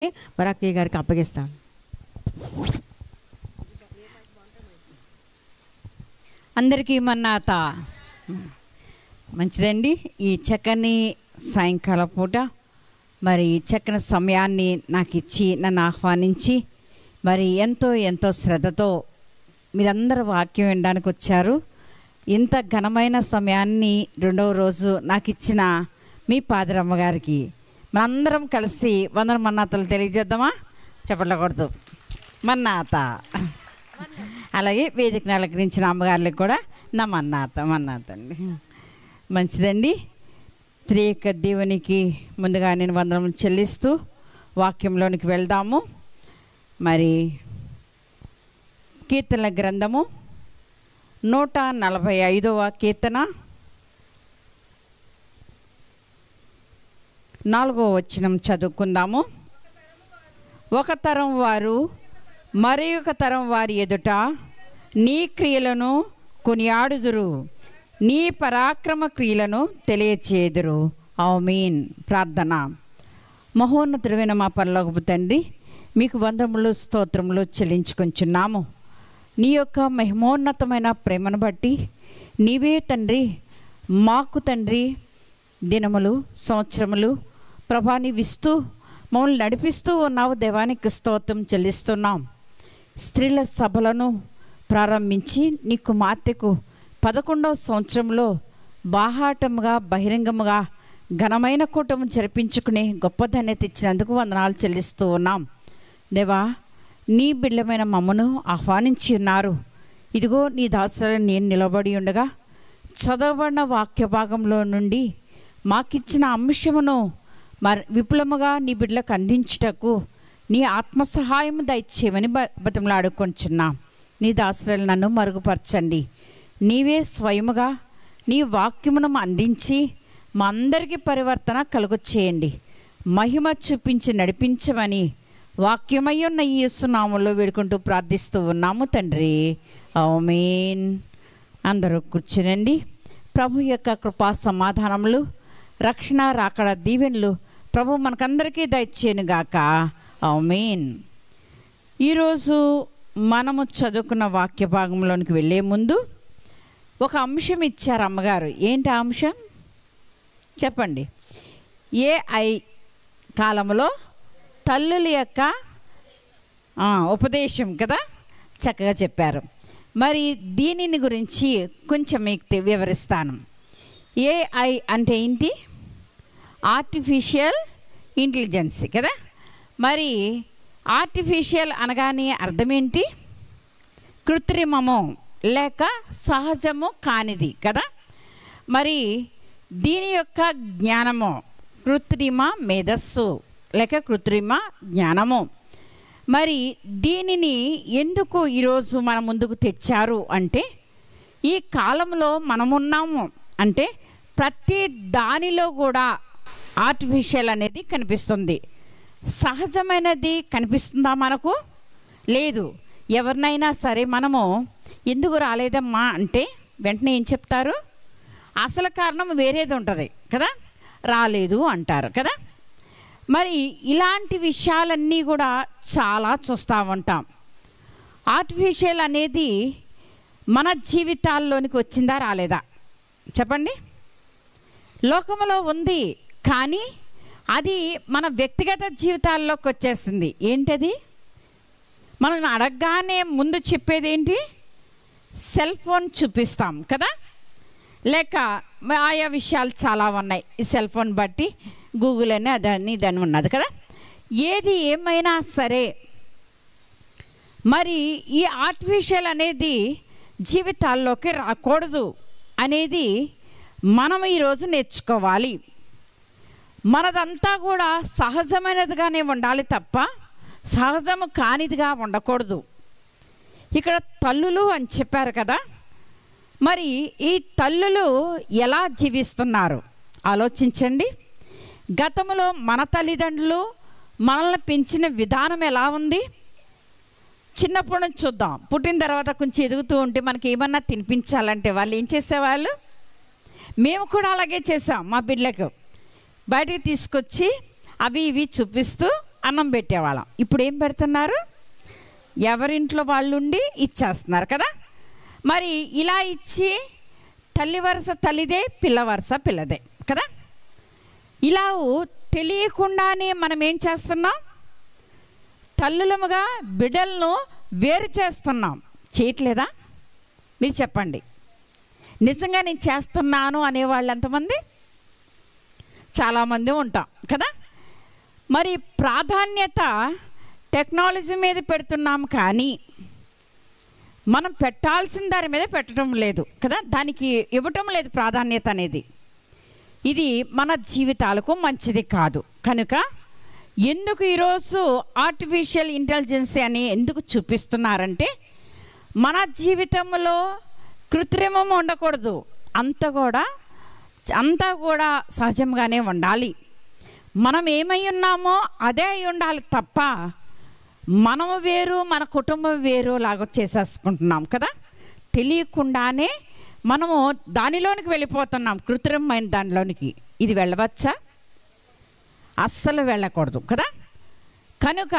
మరి అక్కయ్య గారికి అప్పగిస్తాను. అందరికీ మన్నాత. మంచిదండి. ఈ చక్కని సాయంకాల పూట మరి చక్కని సమయాన్ని నాకు ఇచ్చి నన్ను ఆహ్వానించి మరి ఎంతో శ్రద్ధతో మీరందరూ వాక్యం వినడానికి వచ్చారు. ఇంత ఘనమైన సమయాన్ని రెండవ రోజు నాకు ఇచ్చిన మీ పాదరమ్మ గారికి మనందరం కలిసి వందన మన్నాతలు తెలియజేద్దామా? చెప్పట్లకూడదు. మన్నాత. అలాగే వేదికను అలంకరించిన అమ్మగారులకు కూడా నా మన్నాత అండి. మంచిదండి. త్రియేక దేవునికి ముందుగా నేను వందనములు చెల్లిస్తూ వాక్యంలోనికి వెళ్దాము. మరి కీర్తనల గ్రంథము 145వ కీర్తన 4వ వచనం చదువుకుందాము. ఒక తరం వారు మరి ఒక తరం వారి ఎదుట నీ క్రియలను కొనియాడుదురు, నీ పరాక్రమ క్రియలను తెలియచేయుదురు. ఆమేన్. ప్రార్థన. మహోన్నతుడైన మా పరలోకపు తండ్రి, మీకు వందనములు స్తోత్రములు చెల్లించుకొంచున్నాము. నీ యొక్క మహిమోన్నతమైన ప్రేమను బట్టి నీవే తండ్రి మాకు తండ్రి దినములు సంవత్సరములు ప్రభానివిస్తూ మమ్మల్ని నడిపిస్తూ ఉన్నావు. దేవానికి స్తోత్రం చెల్లిస్తున్నాం. స్త్రీల సభలను ప్రారంభించి నీ కుమార్తెకు 11వ సంవత్సరంలో బాహాటముగా బహిరంగముగా ఘనమైన కూటము జరిపించుకునే గొప్ప ధన్యత ఇచ్చినందుకు వందనాలు చెల్లిస్తూ ఉన్నాం. దేవా, నీ బిడ్డమైన మమ్మను ఆహ్వానించి ఉన్నారు. ఇదిగో నీ దాసులను నేను నిలబడి ఉండగా చదవబడిన వాక్య భాగంలో నుండి మాకిచ్చిన అంశమును మరి విపులముగా నీ బిడ్డలకు అందించుటకు నీ ఆత్మ సహాయం దయచేయమని బతిమలాడుకొంచున్నాం. నీ దాసులను నన్ను మరుగుపరచండి. నీవే స్వయముగా నీ వాక్యమును అందించి మా అందరికీ పరివర్తన కలుగు చేయండి. మహిమ చూపించి నడిపించమని వాక్యమై ఉన్న ఈ యేసునామములో వేడుకుంటూ ప్రార్థిస్తూ ఉన్నాము తండ్రి. ఆమేన్. అందరూ కూర్చునండి. ప్రభు యొక్క కృపా సమాధానములు, రక్షణ రాకడ దీవెనలు ప్రభు మనకందరికీ దయచేయునుగాక. ఆమేన్. ఈరోజు మనము చదువుకున్న వాక్య భాగంలోనికి వెళ్ళే ముందు ఒక అంశం ఇచ్చారు అమ్మగారు. ఏంటి ఆ అంశం చెప్పండి? ఏఐ కాలంలో తల్లుల యొక్క ఉపదేశం కదా, చక్కగా చెప్పారు. మరి దీనిని గురించి కొంచెం మీకు వివరిస్తాను. ఏఐ అంటే ఏంటి? ఆర్టిఫిషియల్ ఇంటెలిజెన్స్ కదా. మరి ఆర్టిఫిషియల్ అనగానే అర్థం ఏంటి? కృత్రిమము లేక సహజము కానిది కదా. మరి దీని యొక్క జ్ఞానము కృత్రిమ మేధస్సు లేక కృత్రిమ జ్ఞానము. మరి దీనిని ఎందుకు ఈరోజు మన ముందుకు తెచ్చారు అంటే, ఈ కాలంలో మనమున్నాము అంటే ప్రతి దానిలో కూడా ఆర్టిఫిషియల్ అనేది కనిపిస్తుంది. సహజమైనది కనిపిస్తుందా మనకు? లేదు. ఎవరినైనా సరే మనము ఎందుకు రాలేదమ్మా అంటే వెంటనే ఏం చెప్తారు? అసలు కారణం వేరేది ఉంటుంది కదా, రాలేదు అంటారు కదా. మరి ఇలాంటి విషయాలన్నీ కూడా చాలా చూస్తూ ఉంటాం. ఆర్టిఫిషియల్ అనేది మన జీవితాల్లోనికి వచ్చిందా రాలేదా చెప్పండి? లోకంలో ఉంది, కానీ అది మన వ్యక్తిగత జీవితాల్లోకి వచ్చేసింది. ఏంటది? మనం అడగగానే ముందు చెప్పేది ఏంటి? సెల్ ఫోన్ చూపిస్తాం కదా. లేక ఆయా విషయాలు చాలా ఉన్నాయి. ఈ సెల్ ఫోన్ బట్టి గూగుల్ అని అదని ఇదని ఉన్నది కదా. ఏది ఏమైనా సరే మరి ఈ ఆర్టిఫిషియల్ అనేది జీవితాల్లోకి రాకూడదు అనేది మనం ఈరోజు నేర్చుకోవాలి. మనదంతా కూడా సహజమైనదిగానే ఉండాలి తప్ప సహజము కానిదిగా ఉండకూడదు. ఇక్కడ తల్లులు అని చెప్పారు కదా. మరి ఈ తల్లులు ఎలా జీవిస్తున్నారు ఆలోచించండి. గతంలో మన తల్లిదండ్రులు మనల్ని పెంచిన విధానం ఎలా ఉంది? చిన్నప్పటి నుంచి చూద్దాం. పుట్టిన తర్వాత కొంచెం ఎదుగుతూ ఉంటే మనకి ఏమన్నా తినిపించాలంటే వాళ్ళు ఏం చేసేవాళ్ళు? మేము కూడా అలాగే చేసాం. మా బిడ్డలకు బయటికి తీసుకొచ్చి అవి ఇవి చూపిస్తూ అన్నం పెట్టేవాళ్ళం. ఇప్పుడు ఏం పెడుతున్నారు? ఎవరింట్లో వాళ్ళు ఉండి ఇచ్చేస్తున్నారు కదా. మరి ఇలా ఇచ్చి తల్లి వరుస తల్లిదే, పిల్ల వరుస పిల్లదే కదా. ఇలా తెలియకుండానే మనం ఏం చేస్తున్నాం? తల్లులముగా బిడ్డలను వేరు చేస్తున్నాం. చేయట్లేదా? మీరు చెప్పండి. నిజంగా నేను చేస్తున్నాను అనేవాళ్ళు ఎంతమంది? చాలామంది ఉంటాం కదా. మరి ప్రాధాన్యత టెక్నాలజీ మీద పెడుతున్నాం, కానీ మనం పెట్టాల్సిన దాని మీద పెట్టడం లేదు కదా. దానికి ఇవ్వటం లేదు ప్రాధాన్యత అనేది. ఇది మన జీవితాలకు మంచిది కాదు. కనుక ఎందుకు ఈరోజు ఆర్టిఫిషియల్ ఇంటెలిజెన్స్ అని ఎందుకు చూపిస్తున్నారంటే, మన జీవితంలో కృత్రిమం ఉండకూడదు. అంతా కూడా సహజంగానే ఉండాలి. మనం ఏమై ఉన్నామో అదే అయి ఉండాలి తప్ప మనము వేరు, మన కుటుంబం వేరు లాగా చేసేసుకుంటున్నాం కదా. తెలియకుండానే మనము దానిలోనికి వెళ్ళిపోతున్నాం, కృత్రిమమైన దానిలోనికి. ఇది వెళ్ళవచ్చా? అస్సలు వెళ్ళకూడదు కదా. కనుక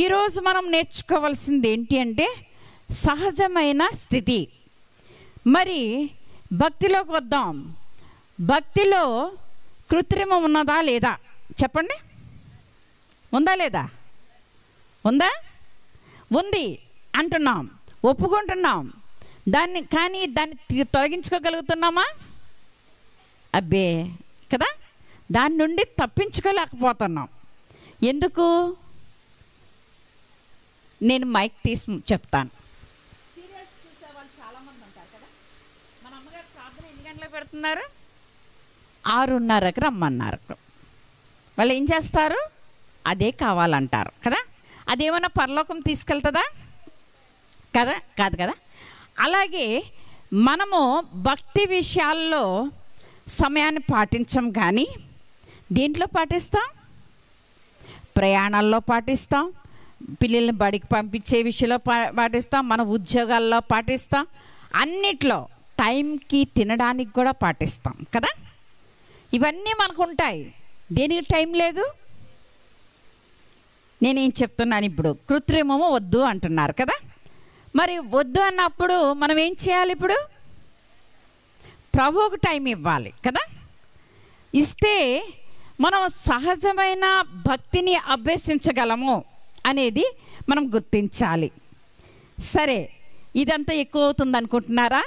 ఈరోజు మనం నేర్చుకోవాల్సింది ఏంటి అంటే సహజమైన స్థితి. మరి భక్తిలోకి వద్దాం. భక్తిలో కృత్రిమం ఉన్నదా లేదా చెప్పండి. ఉందా లేదా? ఉందా? ఉంది అంటున్నాం, ఒప్పుకుంటున్నాం దాన్ని. కానీ దాన్ని తొలగించుకోగలుగుతున్నామా? అబ్బే కదా. దాని నుండి తప్పించుకోలేకపోతున్నాం. ఎందుకు? నేను మైక్ తీసి చెప్తాను. సీరియల్స్ చూసే వాళ్ళు చాలామంది ఉంటారు కదా. మన అమ్మగారు ప్రార్థన ఎన్ని గంటలకు పెడుతున్నారు? 6:30కి రమ్మన్నారు. వాళ్ళు ఏం చేస్తారు? అదే కావాలంటారు కదా. అదేమన్నా పరలోకం తీసుకెళ్తుందా? కదా, కాదు కదా. అలాగే మనము భక్తి విషయాల్లో సమయాన్ని పాటించం, కానీ దేంట్లో పాటిస్తాం? ప్రయాణాల్లో పాటిస్తాం, పిల్లల్ని బడికి పంపించే విషయంలో పాటిస్తాం, మన ఉద్యోగాల్లో పాటిస్తాం, అన్నిట్లో టైంకి తినడానికి కూడా పాటిస్తాం కదా. ఇవన్నీ మనకు ఉంటాయి. దేనికి టైం లేదు? నేనేం చెప్తున్నాను ఇప్పుడు? కృత్రిమము వద్దు అంటున్నారు కదా. మరి వద్దు అన్నప్పుడు మనం ఏం చేయాలి? ఇప్పుడు ప్రభువుకు టైం ఇవ్వాలి కదా. ఇస్తే మనం సహజమైన భక్తిని అభ్యసించగలము అనేది మనం గుర్తించాలి. సరే, ఇదంతా ఎక్కువ అవుతుంది అనుకుంటున్నారా?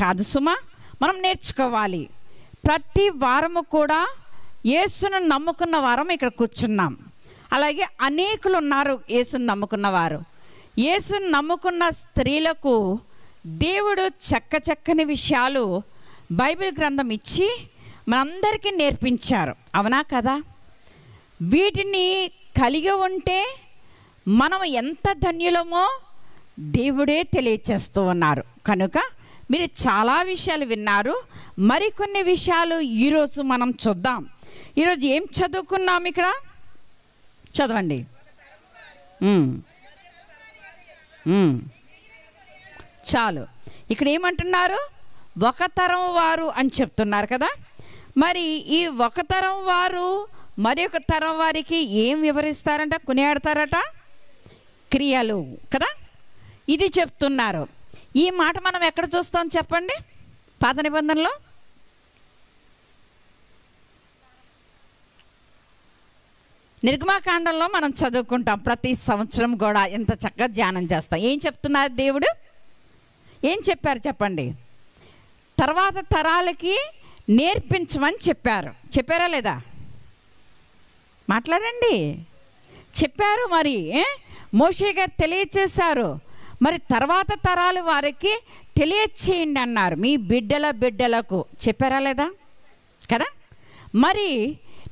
కాదు సుమా, మనం నేర్చుకోవాలి. ప్రతి వారము కూడా యేసును నమ్ముకున్న వారం ఇక్కడ కూర్చున్నాం. అలాగే అనేకులు ఉన్నారు యేసును నమ్ముకున్న వారు. యేసును నమ్ముకున్న స్త్రీలకు దేవుడు చక్కని విషయాలు బైబిల్ గ్రంథం ఇచ్చి మనందరికీ నేర్పించారు. అవునా కదా? వీటిని కలిగి ఉంటే మనం ఎంత ధన్యులమో దేవుడే తెలియచేస్తూ ఉన్నారు. కనుక మీరు చాలా విషయాలు విన్నారు. మరికొన్ని విషయాలు ఈరోజు మనం చూద్దాం. ఈరోజు ఏం చదువుకున్నాం? ఇక్కడ చదవండి. చాలు. ఇక్కడ ఏమంటున్నారు? ఒక తరం వారు అని చెప్తున్నారు కదా. మరి ఈ ఒక తరం వారు మరి ఒక తరం వారికి ఏం వివరిస్తారంట? కొనియాడతారట క్రియలు కదా. ఇది చెప్తున్నారు. ఈ మాట మనం ఎక్కడ చూస్తాం చెప్పండి? పాత నిబంధనలో నిర్గమాకాండంలో మనం చదువుకుంటాం. ప్రతి సంవత్సరం కూడా ఎంత చక్కగా ధ్యానం చేస్తాం. ఏం చెప్తున్నారు దేవుడు? ఏం చెప్పారు చెప్పండి? తర్వాత తరాలకి నేర్పించమని చెప్పారు. చెప్పారా లేదా? మాట్లాడండి. చెప్పారు. మరి మోషే గారు తెలియచేశారు. మరి తర్వాత తరాలు వారికి తెలియచేయండి అన్నారు. మీ బిడ్డలకు చెప్పారా లేదా కదా. మరి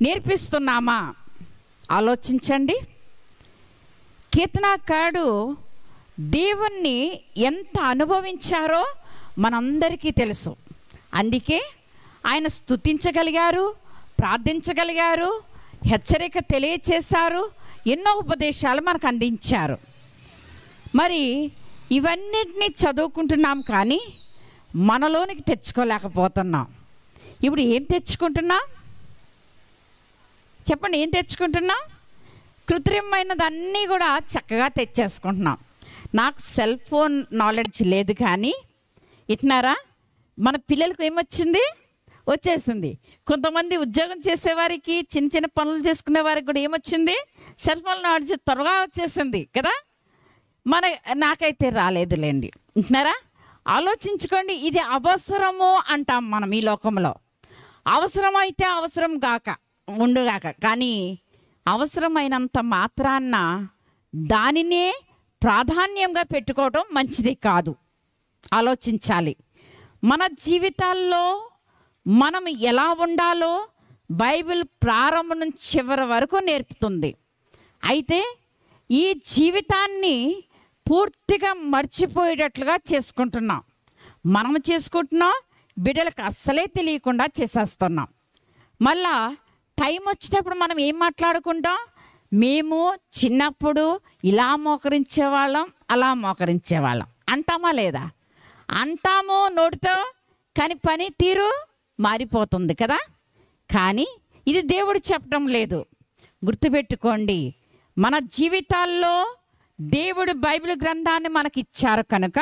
నేర్పిస్తున్నామా? ఆలోచించండి. కీర్తనకారుడు దేవుణ్ణి ఎంత అనుభవించారో మనందరికీ తెలుసు. అందుకే ఆయన స్తుతించగలిగారు, ప్రార్థించగలిగారు, హెచ్చరిక తెలియచేశారు, ఎన్నో ఉపదేశాలు మనకు అందించారు. మరి ఇవన్నిటినీ చదువుకుంటున్నాం, కానీ మనలోనికి తెచ్చుకోలేకపోతున్నాం. ఇప్పుడు ఏం తెచ్చుకుంటున్నాం చెప్పండి? ఏం తెచ్చుకుంటున్నాం? కృత్రిమైనదన్నీ కూడా చక్కగా తెచ్చేసుకుంటున్నాం. నాకు సెల్ ఫోన్ నాలెడ్జ్ లేదు, కానీ ఇట్నారా మన పిల్లలకు ఏమొచ్చింది, వచ్చేసింది. కొంతమంది ఉద్యోగం చేసేవారికి, చిన్న చిన్న పనులు చేసుకునే వారికి కూడా ఏమొచ్చింది, సెల్ ఫోన్ నాలెడ్జ్ త్వరగా వచ్చేసింది కదా. నాకైతే రాలేదులేండి. అంటున్నారా? ఆలోచించుకోండి. ఇది అవసరము అంటాం మనం ఈ లోకంలో. అవసరమైతే అవసరం గాక ఉండుగాక, కానీ అవసరమైనంత మాత్రాన్న దానినే ప్రాధాన్యంగా పెట్టుకోవటం మంచిది కాదు. ఆలోచించాలి. మన జీవితాల్లో మనం ఎలా ఉండాలో బైబిల్ ప్రారంభం నుంచి చివరి వరకు నేర్పుతుంది. అయితే ఈ జీవితాన్ని పూర్తిగా మర్చిపోయేటట్లుగా చేసుకుంటున్నాం. మనం చేసుకుంటున్నాం, బిడ్డలకు అస్సలే తెలియకుండా చేసేస్తున్నాం. మళ్ళా టైం వచ్చినప్పుడు మనం ఏం మాట్లాడుకుంటాం, మేము చిన్నప్పుడు ఇలా మోకరించేవాళ్ళం, అలా మోకరించేవాళ్ళం అంటామా లేదా? అంటాము నోటితో, కానీ పని తీరు మారిపోతుంది కదా. కానీ ఇది దేవుడు చెప్పడం లేదు. గుర్తుపెట్టుకోండి, మన జీవితాల్లో దేవుడు బైబిల్ గ్రంథాన్ని మనకి ఇచ్చారు కనుక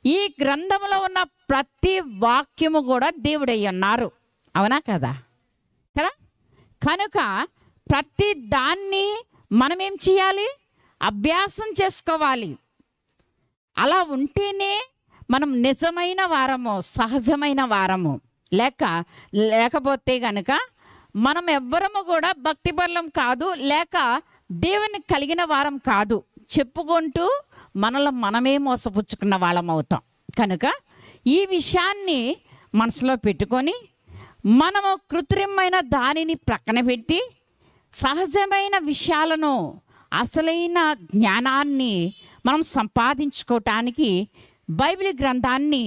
ఈ గ్రంథంలో ఉన్న ప్రతి వాక్యము కూడా దేవుడై ఉన్నారు. అవునా కదా? కదా కనుక ప్రతి దాన్ని మనం ఏం చేయాలి, అభ్యాసం చేసుకోవాలి. అలా ఉంటేనే మనం నిజమైన వారము, సహజమైన వారము. లేకపోతే గనుక మనం ఎవ్వరము కూడా భక్తి బలం కాదు, లేక దేవుని కలిగిన వారం కాదు, చెప్పుకుంటూ మనలో మనమే మోసపుచ్చుకున్న వాళ్ళం అవుతాం. కనుక ఈ విషయాన్ని మనసులో పెట్టుకొని మనము కృత్రిమైన దానిని ప్రక్కన పెట్టి సహజమైన విషయాలను, అసలైన జ్ఞానాన్ని మనం సంపాదించుకోవటానికి బైబిల్ గ్రంథాన్ని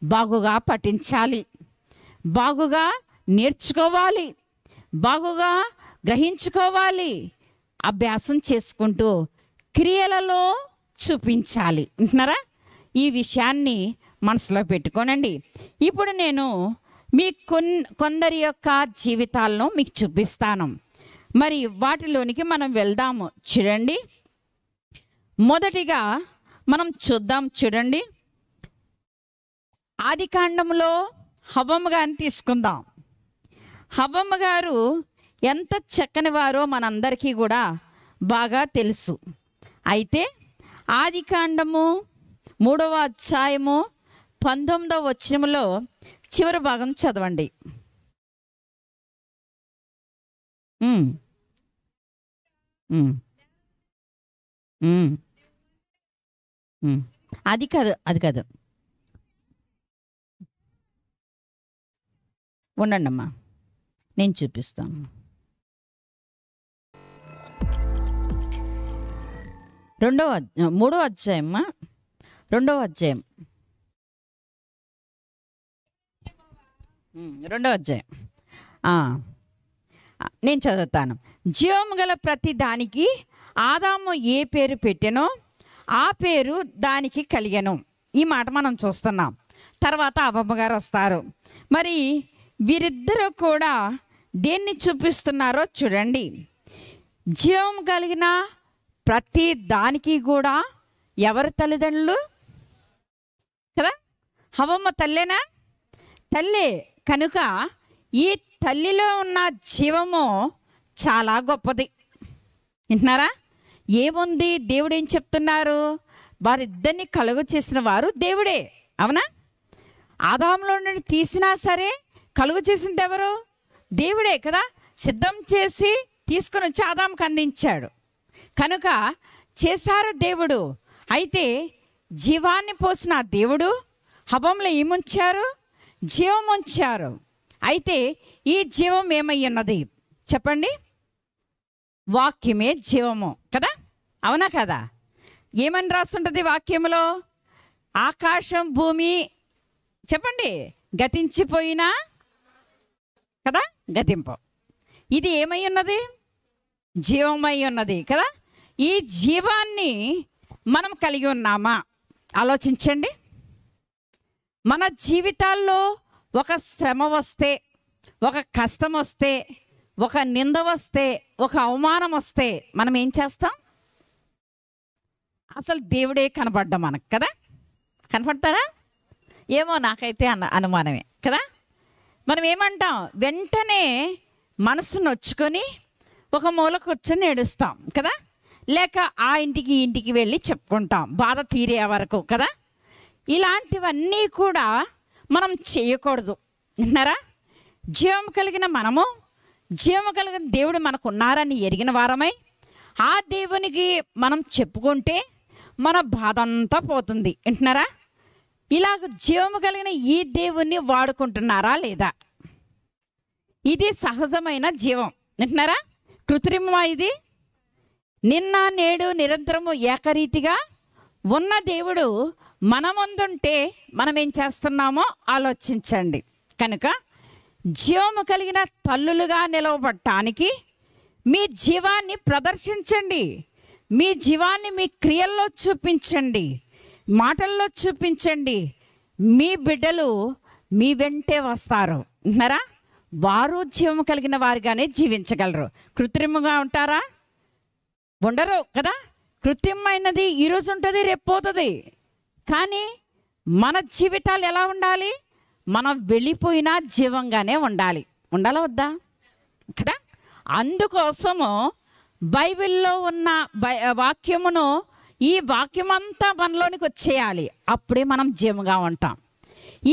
బాగుగా పఠించాలి, బాగుగా నేర్చుకోవాలి, బాగుగా గ్రహించుకోవాలి, అభ్యాసం చేసుకుంటూ క్రియలలో చూపించాలి. అంటున్నారా? ఈ విషయాన్ని మనసులో పెట్టుకోనండి. ఇప్పుడు నేను మీ కొందరి యొక్క జీవితాలను మీకు చూపిస్తాను. మరి వాటిలోనికి మనం వెళ్దాము. చూడండి, మొదటిగా మనం చూద్దాం. చూడండి, ఆదికాండంలో హవ్వమ్మ గారిని తీసుకుందాం. హవ్వమ్మ గారు ఎంత చక్కని వారో మనందరికీ కూడా బాగా తెలుసు. అయితే ఆదికాండము 3వ అధ్యాయము 19వ వచనములో చివరి భాగం చదవండి. అది కాదు ఉండండి అమ్మా, నేను చూపిస్తాను. 3వ అధ్యాయం 2వ అధ్యాయం 2వ అధ్యాయం నేను చదువుతాను. జీవము గల ప్రతి దానికి ఆదాము ఏ పేరు పెట్టెనో ఆ పేరు దానికి కలిగెను. ఈ మాట మనం చూస్తున్నాం. తర్వాత అవ్వమ్మ గారు వస్తారు. మరి వీరిద్దరూ కూడా దేన్ని చూపిస్తున్నారో చూడండి. జీవం కలిగిన ప్రతి దానికి కూడా ఎవరి తల్లిదండ్రులు కదా? హవ్వమ్మ తల్లేనా? తల్లే. కనుక ఈ తల్లిలో ఉన్న జీవము చాలా గొప్పది. వింటున్నారా? ఏముంది? దేవుడు ఏం చెప్తున్నారు? వారిద్దరిని కలుగు చేసిన వారు దేవుడే. అవునా? ఆదాములో నుండి తీసినా సరే కలుగు చేసింది ఎవరు? దేవుడే కదా. సిద్ధం చేసి తీసుకుని వచ్చి ఆదాముకు అందించాడు కనుక చేశారు దేవుడు. అయితే జీవాన్ని పోసిన దేవుడు హవ్వలో ఏముంచారు? జీవం ఉంచారు. అయితే ఈ జీవం ఏమై ఉన్నది చెప్పండి? వాక్యమే జీవము కదా. అవునా కదా? ఏమని రాస్తుంటుంది వాక్యములో? ఆకాశం భూమి చెప్పండి గతించిపోయినా కదా, గతింపు. ఇది ఏమై ఉన్నది? జీవమై ఉన్నది కదా. ఈ జీవాన్ని మనం కలిగి ఉన్నామా? ఆలోచించండి. మన జీవితాల్లో ఒక శ్రమ వస్తే, ఒక కష్టం వస్తే, ఒక నింద వస్తే, ఒక అవమానం వస్తే మనం ఏం చేస్తాం? అసలు దేవుడే కనపడ్డా మనకు కదా? కనపడతారా? ఏమో నాకైతే అనుమానమే కదా. మనం ఏమంటాం? వెంటనే మనసు నొచ్చుకొని ఒక మూల కూర్చొని ఏడుస్తాం కదా, లేక ఆ ఇంటికి ఈ ఇంటికి వెళ్ళి చెప్పుకుంటాం బాధ తీరే వరకు కదా. ఇలాంటివన్నీ కూడా మనం చేయకూడదు. విన్నారా? జీవం కలిగిన మనము, జీవం కలిగిన దేవుడు మనకు ఉన్నారని ఎరిగిన వారమై ఆ దేవునికి మనం చెప్పుకుంటే మన బాధ అంతా పోతుంది. వింటున్నారా? ఇలాగ జీవము కలిగిన ఈ దేవుణ్ణి వాడుకుంటున్నారా లేదా? ఇది సహజమైన జీవం. వింటున్నారా? కృత్రిమమా ఇది? నిన్న నేడు నిరంతరము ఏకరీతిగా ఉన్న దేవుడు మన ముందుంటే మనం ఏం చేస్తున్నామో ఆలోచించండి. కనుక జీవము కలిగిన తల్లులుగా నిలవబడటానికి మీ జీవాన్ని ప్రదర్శించండి. మీ జీవాన్ని మీ క్రియల్లో చూపించండి, మాటల్లో చూపించండి. మీ బిడ్డలు మీ వెంటే వస్తారు. విన్నారా? వారు జీవము కలిగిన వారిగానే జీవించగలరు. కృత్రిమంగా ఉంటారా? ఉండరు కదా. కృత్రిమైనది ఈరోజు ఉంటుంది, రేపు పోతుంది. కానీ మన జీవితాలు ఎలా ఉండాలి? మనం వెళ్ళిపోయినా జీవంగానే ఉండాలి. ఉండాలా వద్దా కదా? అందుకోసము బైబిల్లో ఉన్న వాక్యమును, ఈ వాక్యమంతా మనలోనికి వచ్చేయాలి. అప్పుడే మనం జీవంగా ఉంటాం.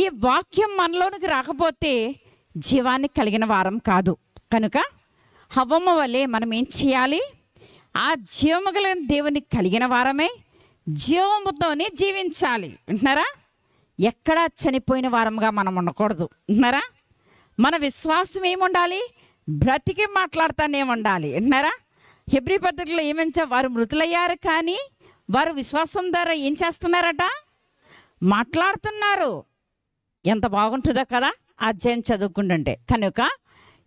ఈ వాక్యం మనలోనికి రాకపోతే జీవాన్ని కలిగిన వారం కాదు. కనుక హవ్వమ్మ వలె మనం ఏం చేయాలి? ఆ జీవము కలిగిన దేవుని కలిగిన వారమే జీవముతోనే జీవించాలి. వింటున్నారా? ఎక్కడా చనిపోయిన వారంగా మనం ఉండకూడదు. వింటున్నారా? మన విశ్వాసం ఏముండాలి? బ్రతికి మాట్లాడుతానే ఉండాలి. వింటున్నారా? హెబ్రీ పత్రికలో ఏమంటే వారు మృతులయ్యారు, కానీ వారు విశ్వాసం ద్వారా ఏం చేస్తున్నారట? మాట్లాడుతున్నారు. ఎంత బాగుంటుందో కదా అధ్యాయం చదువుకుంటుంటే. కనుక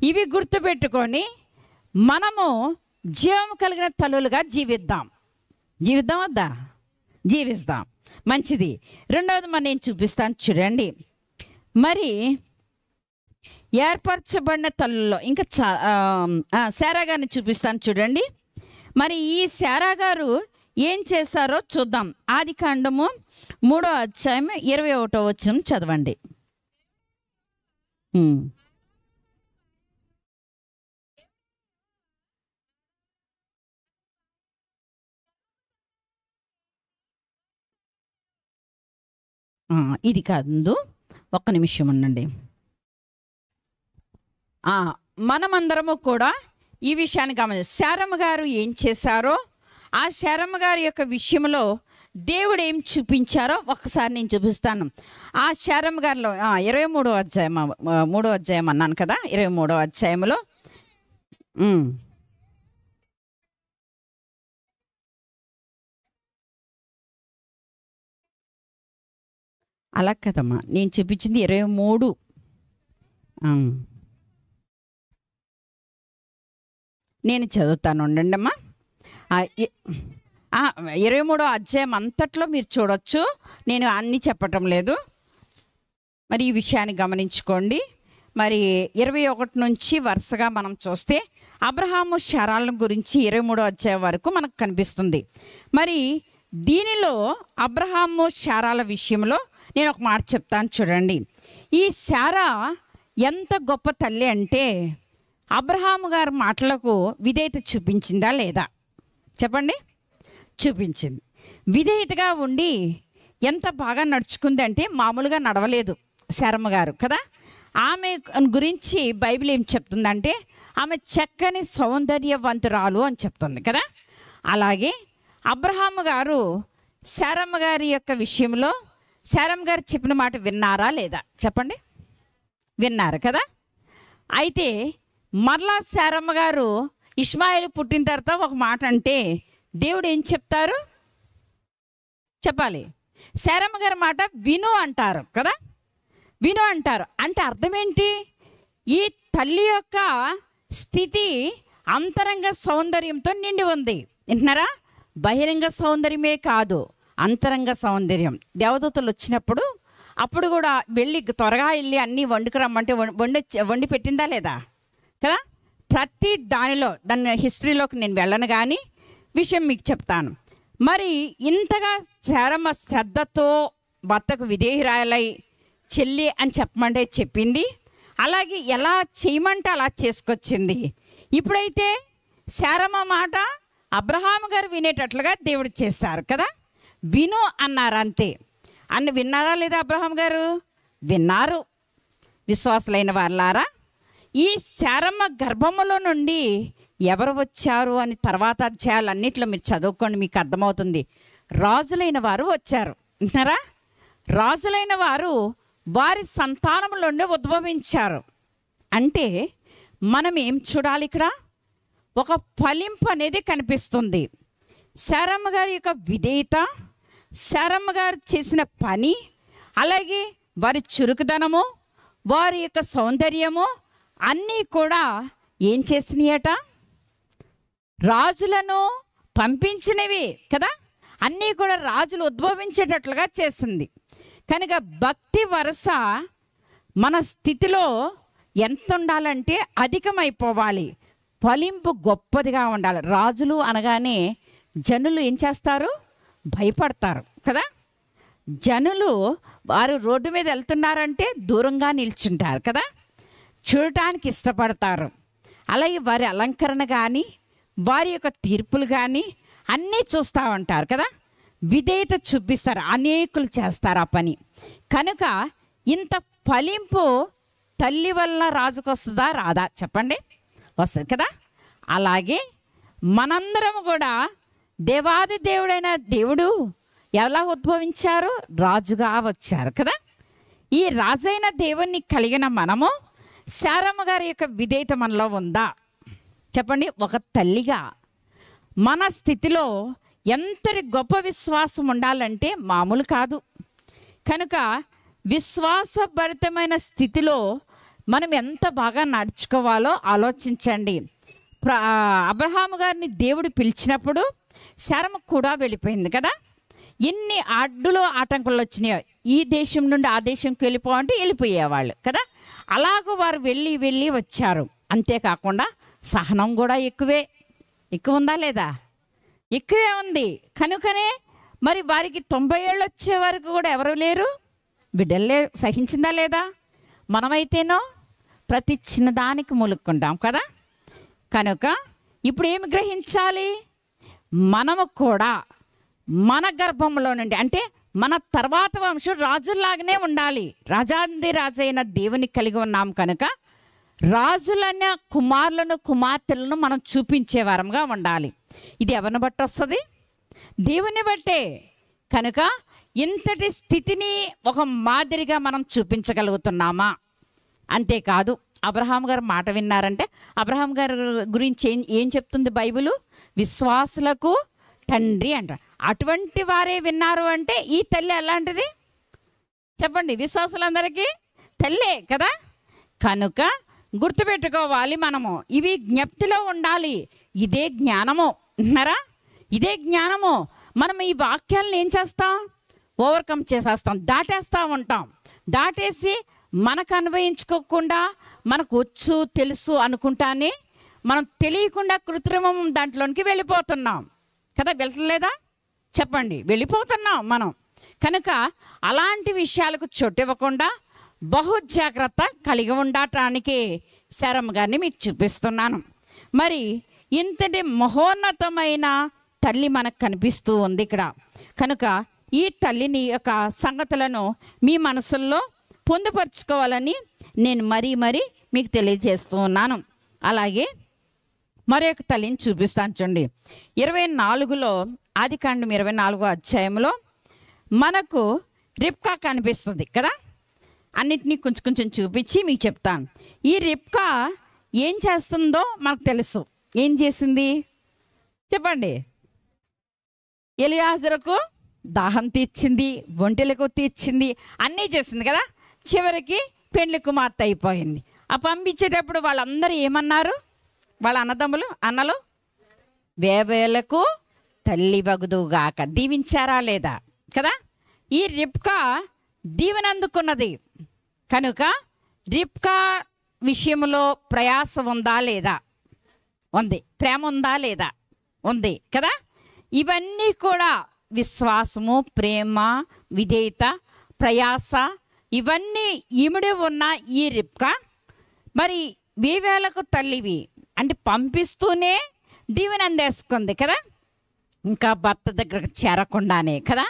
ఇవి గుర్తుపెట్టుకొని మనము జీవం కలిగిన తల్లులుగా జీవిద్దాం. జీవిద్దాం వద్దా? జీవిస్తాం. మంచిది. రెండవది మనం నేను చూపిస్తాను చూడండి. మరి ఏర్పరచబడిన తల్లుల్లో ఇంకా శారా గారిని చూపిస్తాను చూడండి. మరి ఈ శారా గారు ఏం చేశారో చూద్దాం. ఆదికాండము 3వ అధ్యాయం 21వ వచనం చదవండి. ఇది కాదు, ఒక్క నిమిషం ఉండండి. మనమందరము కూడా ఈ విషయాన్ని గమనించాలి. శారమ్మ గారు ఏం చేశారో, ఆ శారమ్మ గారి యొక్క విషయంలో దేవుడు ఏం చూపించారో ఒక్కసారి నేను చూపిస్తాను. ఆ శారమ్మ గారిలో 23వ అధ్యాయం, 3వ అధ్యాయం అన్నాను కదా, 23వ అధ్యాయంలో అలా కదమ్మా, నేను చూపించింది 23. నేను చదువుతాను ఉండండి అమ్మా. 23వ అధ్యాయం అంతట్లో మీరు చూడొచ్చు, నేను అన్నీ చెప్పటం లేదు. మరి ఈ విషయాన్ని గమనించుకోండి. మరి 21 నుంచి వరుసగా మనం చూస్తే అబ్రహాము శారాల గురించి 23వ అధ్యాయం వరకు మనకు కనిపిస్తుంది. మరి దీనిలో అబ్రహాము శారాల విషయంలో నేను ఒక మాట చెప్తాను చూడండి. ఈ శారా ఎంత గొప్ప తల్లి అంటే అబ్రహాము గారి మాటలకు విధేయత చూపించిందా లేదా చెప్పండి? చూపించింది. విధేయతగా ఉండి ఎంత బాగా నడుచుకుంది అంటే మామూలుగా నడవలేదు శారమ్మ గారు కదా. ఆమె గురించి బైబిల్ ఏం చెప్తుందంటే ఆమె చక్కని సౌందర్యవంతురాలు అని చెప్తుంది కదా. అలాగే అబ్రహాము గారు శారమ్మ గారి యొక్క విషయంలో శారమ్మ గారు చెప్పిన మాట విన్నారా లేదా చెప్పండి? విన్నారు కదా. అయితే మరలా శారమ్మ గారు ఇష్మాయిలు పుట్టిన తర్వాత ఒక మాట అంటే దేవుడు ఏం చెప్తారు చెప్పాలి? శారమ్మ గారి మాట విను అంటారు కదా. విను అంటారు అంటే అర్థం ఏంటి? ఈ తల్లి యొక్క స్థితి అంతరంగ సౌందర్యంతో నిండి ఉంది. వింటున్నారా? బహిరంగ సౌందర్యమే కాదు, అంతరంగ సౌందర్యం. దేవదూతలు వచ్చినప్పుడు అప్పుడు కూడా త్వరగా వెళ్ళి అన్నీ వండుకు రమ్మంటే వండి పెట్టిందా లేదా కదా. ప్రతి దానిలో దాని హిస్టరీలోకి నేను వెళ్ళను, కానీ విషయం మీకు చెప్తాను. మరి ఇంతగా శారమ్మ శ్రద్ధతో భర్తకు విధేయురాలై చెల్లి అని చెప్పమంటే చెప్పింది, అలాగే ఎలా చేయమంటే అలా చేసుకొచ్చింది. ఇప్పుడైతే శారమ్మ మాట అబ్రహాము గారు వినేటట్లుగా దేవుడు చేశారు కదా. విను అన్నారు అంతే. విన్నారా లేదా అబ్రహాం గారు? విన్నారు. విశ్వాసులైన వాళ్ళారా, ఈ శారమ్మ గర్భములో నుండి ఎవరు వచ్చారు అని తర్వాత అధ్యాయాలన్నింటిలో మీరు చదువుకోండి, మీకు అర్థమవుతుంది. రాజులైన వారు వచ్చారు. విన్నారా? రాజులైన వారు వారి సంతానముల నుండి ఉద్భవించారు. అంటే మనం ఏం చూడాలి ఇక్కడ? ఒక ఫలింపు అనేది కనిపిస్తుంది. శారమ్మ గారి యొక్క విధేయత, శారమ్మ గారు చేసిన పని, అలాగే వారి చురుకుదనము, వారి యొక్క సౌందర్యము అన్నీ కూడా ఏం చేసినాయట? రాజులను పంపించినవి కదా. అన్నీ కూడా రాజులు ఉద్భవించేటట్లుగా చేసింది. కనుక భక్తి వరుస మన స్థితిలో ఎంత ఉండాలంటే అధికమైపోవాలి, ఫలింపు గొప్పదిగా ఉండాలి. రాజులు అనగానే జనులు ఏం చేస్తారు? భయపడతారు కదా. జనులు వారు రోడ్డు మీద వెళ్తున్నారంటే దూరంగా నిల్చుంటారు కదా, చూడటానికి ఇష్టపడతారు. అలాగే వారి అలంకరణ కానీ వారి యొక్క తీర్పులు కానీ అన్నీ చూస్తూ ఉంటారు కదా. విధేయత చూపిస్తారు, అనేకులు చేస్తారు ఆ పని. కనుక ఇంత ఫలింపు తల్లి వల్ల రాజుకు వస్తుందా రాదా? చెప్పండి, వస్తుంది కదా. అలాగే మనందరం కూడా దేవాది దేవుడైన దేవుడు ఎలా ఉద్భవించారు? రాజుగా వచ్చారు కదా. ఈ రాజైన దేవుణ్ణి కలిగిన మనము శారమ్మ గారి యొక్క విధేయత మనలో ఉందా? చెప్పండి. ఒక తల్లిగా మన స్థితిలో ఎంతటి గొప్ప విశ్వాసం ఉండాలంటే మామూలు కాదు. కనుక విశ్వాసభరితమైన స్థితిలో మనం ఎంత బాగా నడుచుకోవాలో ఆలోచించండి. అబ్రహాము గారిని దేవుడు పిలిచినప్పుడు శారమ్మ కూడా వెళ్ళిపోయింది కదా. ఎన్ని అడ్డులు ఆటంకాలు వచ్చినాయో, ఈ దేశం నుండి ఆ దేశంకి వెళ్ళిపోవాలంటే వెళ్ళిపోయేవాళ్ళు కదా. అలాగూ వారు వెళ్ళి వచ్చారు. అంతేకాకుండా సహనం కూడా ఎక్కువ ఉందా లేదా? ఎక్కువే ఉంది. కనుకనే మరి వారికి 90 ఏళ్ళు వచ్చే వరకు కూడా ఎవరు లేరు, బిడ్డలు లేరు. సహించిందా లేదా? మనమైతేనో ప్రతి చిన్నదానికి మూలుక్కుంటాం కదా. కనుక ఇప్పుడు ఏమి గ్రహించాలి? మనము కూడా మన గర్భంలో నుండి, అంటే మన తర్వాత వంశం రాజుల్లాగానే ఉండాలి. రాజాది రాజైన దేవుని కలిగి ఉన్నాం కనుక రాజులైన కుమారులను కుమార్తెలను మనం చూపించే వారంగా ఉండాలి. ఇది ఎవరిని బట్టి వస్తుంది? దేవుని బట్టే. కనుక ఇంతటి స్థితిని ఒక మాదిరిగా మనం చూపించగలుగుతున్నామా? అంతేకాదు, అబ్రహాం గారు మాట విన్నారంటే అబ్రహాం గారి గురించి ఏం చెప్తుంది బైబిలు? విశ్వాసులకు తండ్రి అంటారు. అటువంటి వారే విన్నారు అంటే ఈ తల్లి ఎలాంటిది చెప్పండి? విశ్వాసులందరికీ తల్లే కదా. కనుక గుర్తుపెట్టుకోవాలి, మనము ఇవి జ్ఞప్తిలో ఉండాలి. ఇదే జ్ఞానము అన్నారా? ఇదే జ్ఞానము. మనం ఈ వాక్యాలను ఏం చేస్తాం? ఓవర్కమ్ చేసేస్తాం, దాటేస్తూ ఉంటాం. దాటేసి మనకు అన్వయించుకోకుండా మనకు వచ్చు తెలుసు అనుకుంటానే మనం తెలియకుండా కృత్రిమం దాంట్లోనికి వెళ్ళిపోతున్నాం కదా. వెళ్ళలేదా? చెప్పండి, వెళ్ళిపోతున్నాం మనం. కనుక అలాంటి విషయాలకు చోటు ఇవ్వకుండా బహు జాగ్రత్త కలిగి ఉండటానికి శారమ్మ గారిని మీకు చూపిస్తున్నాను. మరి ఇంతటి మహోన్నతమైన తల్లి మనకు కనిపిస్తూ ఉంది ఇక్కడ. కనుక ఈ తల్లిని యొక్క సంగతులను మీ మనసుల్లో పొందుపరుచుకోవాలని నేను మరీ మీకు తెలియజేస్తూ ఉన్నాను. అలాగే మరొక తల్లిని చూపిస్తాను చూడండి. 24లో ఆదికాండం 24వ అధ్యాయంలో మనకు రిబ్కా కనిపిస్తుంది కదా. అన్నిటినీ కొంచెం చూపించి మీకు చెప్తాను. ఈ రిబ్కా ఏం చేస్తుందో మనకు తెలుసు. ఏం చేసింది చెప్పండి? ఎలియాజరుకు దాహం తీర్చింది, ఒంటెలకు తీర్చింది, అన్నీ చేసింది కదా. చివరికి పెండ్లి కుమార్తె అయిపోయింది. ఆ పంపించేటప్పుడు వాళ్ళందరూ ఏమన్నారు? వాళ్ళ అన్నలు వేవేలకు తల్లి వగుదుగాక దీవించారా లేదా కదా. ఈ రిబ్కా దీవెనందుకున్నది కనుక రిబ్కా విషయంలో ప్రయాస ఉందా లేదా? ఉంది. ప్రేమ ఉందా లేదా? ఉంది కదా. ఇవన్నీ కూడా విశ్వాసము, ప్రేమ, విధేయత, ప్రయాస ఇవన్నీ ఇమిడి ఉన్న ఈ రిబ్కా మరి వేవేలకు తల్లివి అంటే పంపిస్తూనే దీవెన అందేసుకుంది కదా, ఇంకా భర్త దగ్గరకు చేరకుండానే కదా.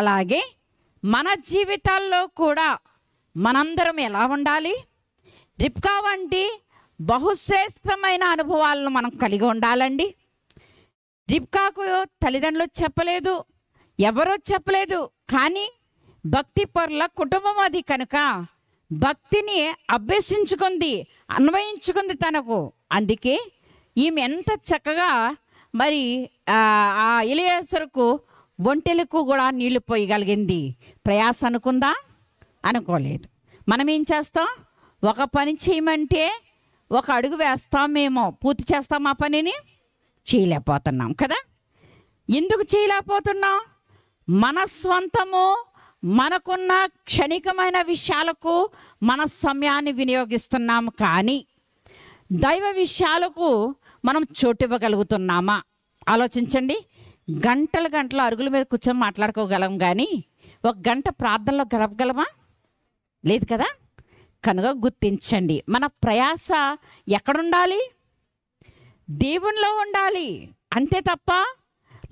అలాగే మన జీవితాల్లో కూడా మనందరం ఎలా ఉండాలి? రిబ్కా వంటి బహుశ్రేష్టమైన అనుభవాలను మనం కలిగి ఉండాలండి. రిబ్కాకు తల్లిదండ్రులు చెప్పలేదు, ఎవరో చెప్పలేదు, కానీ భక్తి పరుల కుటుంబం అది కనుక భక్తిని అభ్యసించుకుంది, అన్వయించుకుంది తనకు. అందుకే ఈమె ఎంత చక్కగా మరి ఆ ఎలియాజరుకు ఒంటెలకు కూడా నీళ్లు పోయగలిగింది. ప్రయాస అనుకుందా? అనుకోలేదు. మనం ఏం చేస్తాం? ఒక పని చేయమంటే ఒక అడుగు వేస్తామేమో, పూర్తి చేస్తాం ఆ పనిని చేయలేకపోతున్నాం కదా. ఎందుకు చేయలేకపోతున్నాం? మన స్వంతము, మనకున్న క్షణికమైన విషయాలకు మన సమయాన్ని వినియోగిస్తున్నాము, కానీ దైవ విషయాలకు మనం చోటు ఇవ్వగలుగుతున్నామా? ఆలోచించండి. గంటల గంటలు అరుగుల మీద కూర్చొని మాట్లాడుకోగలం, కానీ ఒక గంట ప్రార్థనలో గడపగలమా? లేదు కదా. కనుక గుర్తించండి, మన ప్రయాస ఎక్కడుండాలి? దేవునిలో ఉండాలి, అంతే తప్ప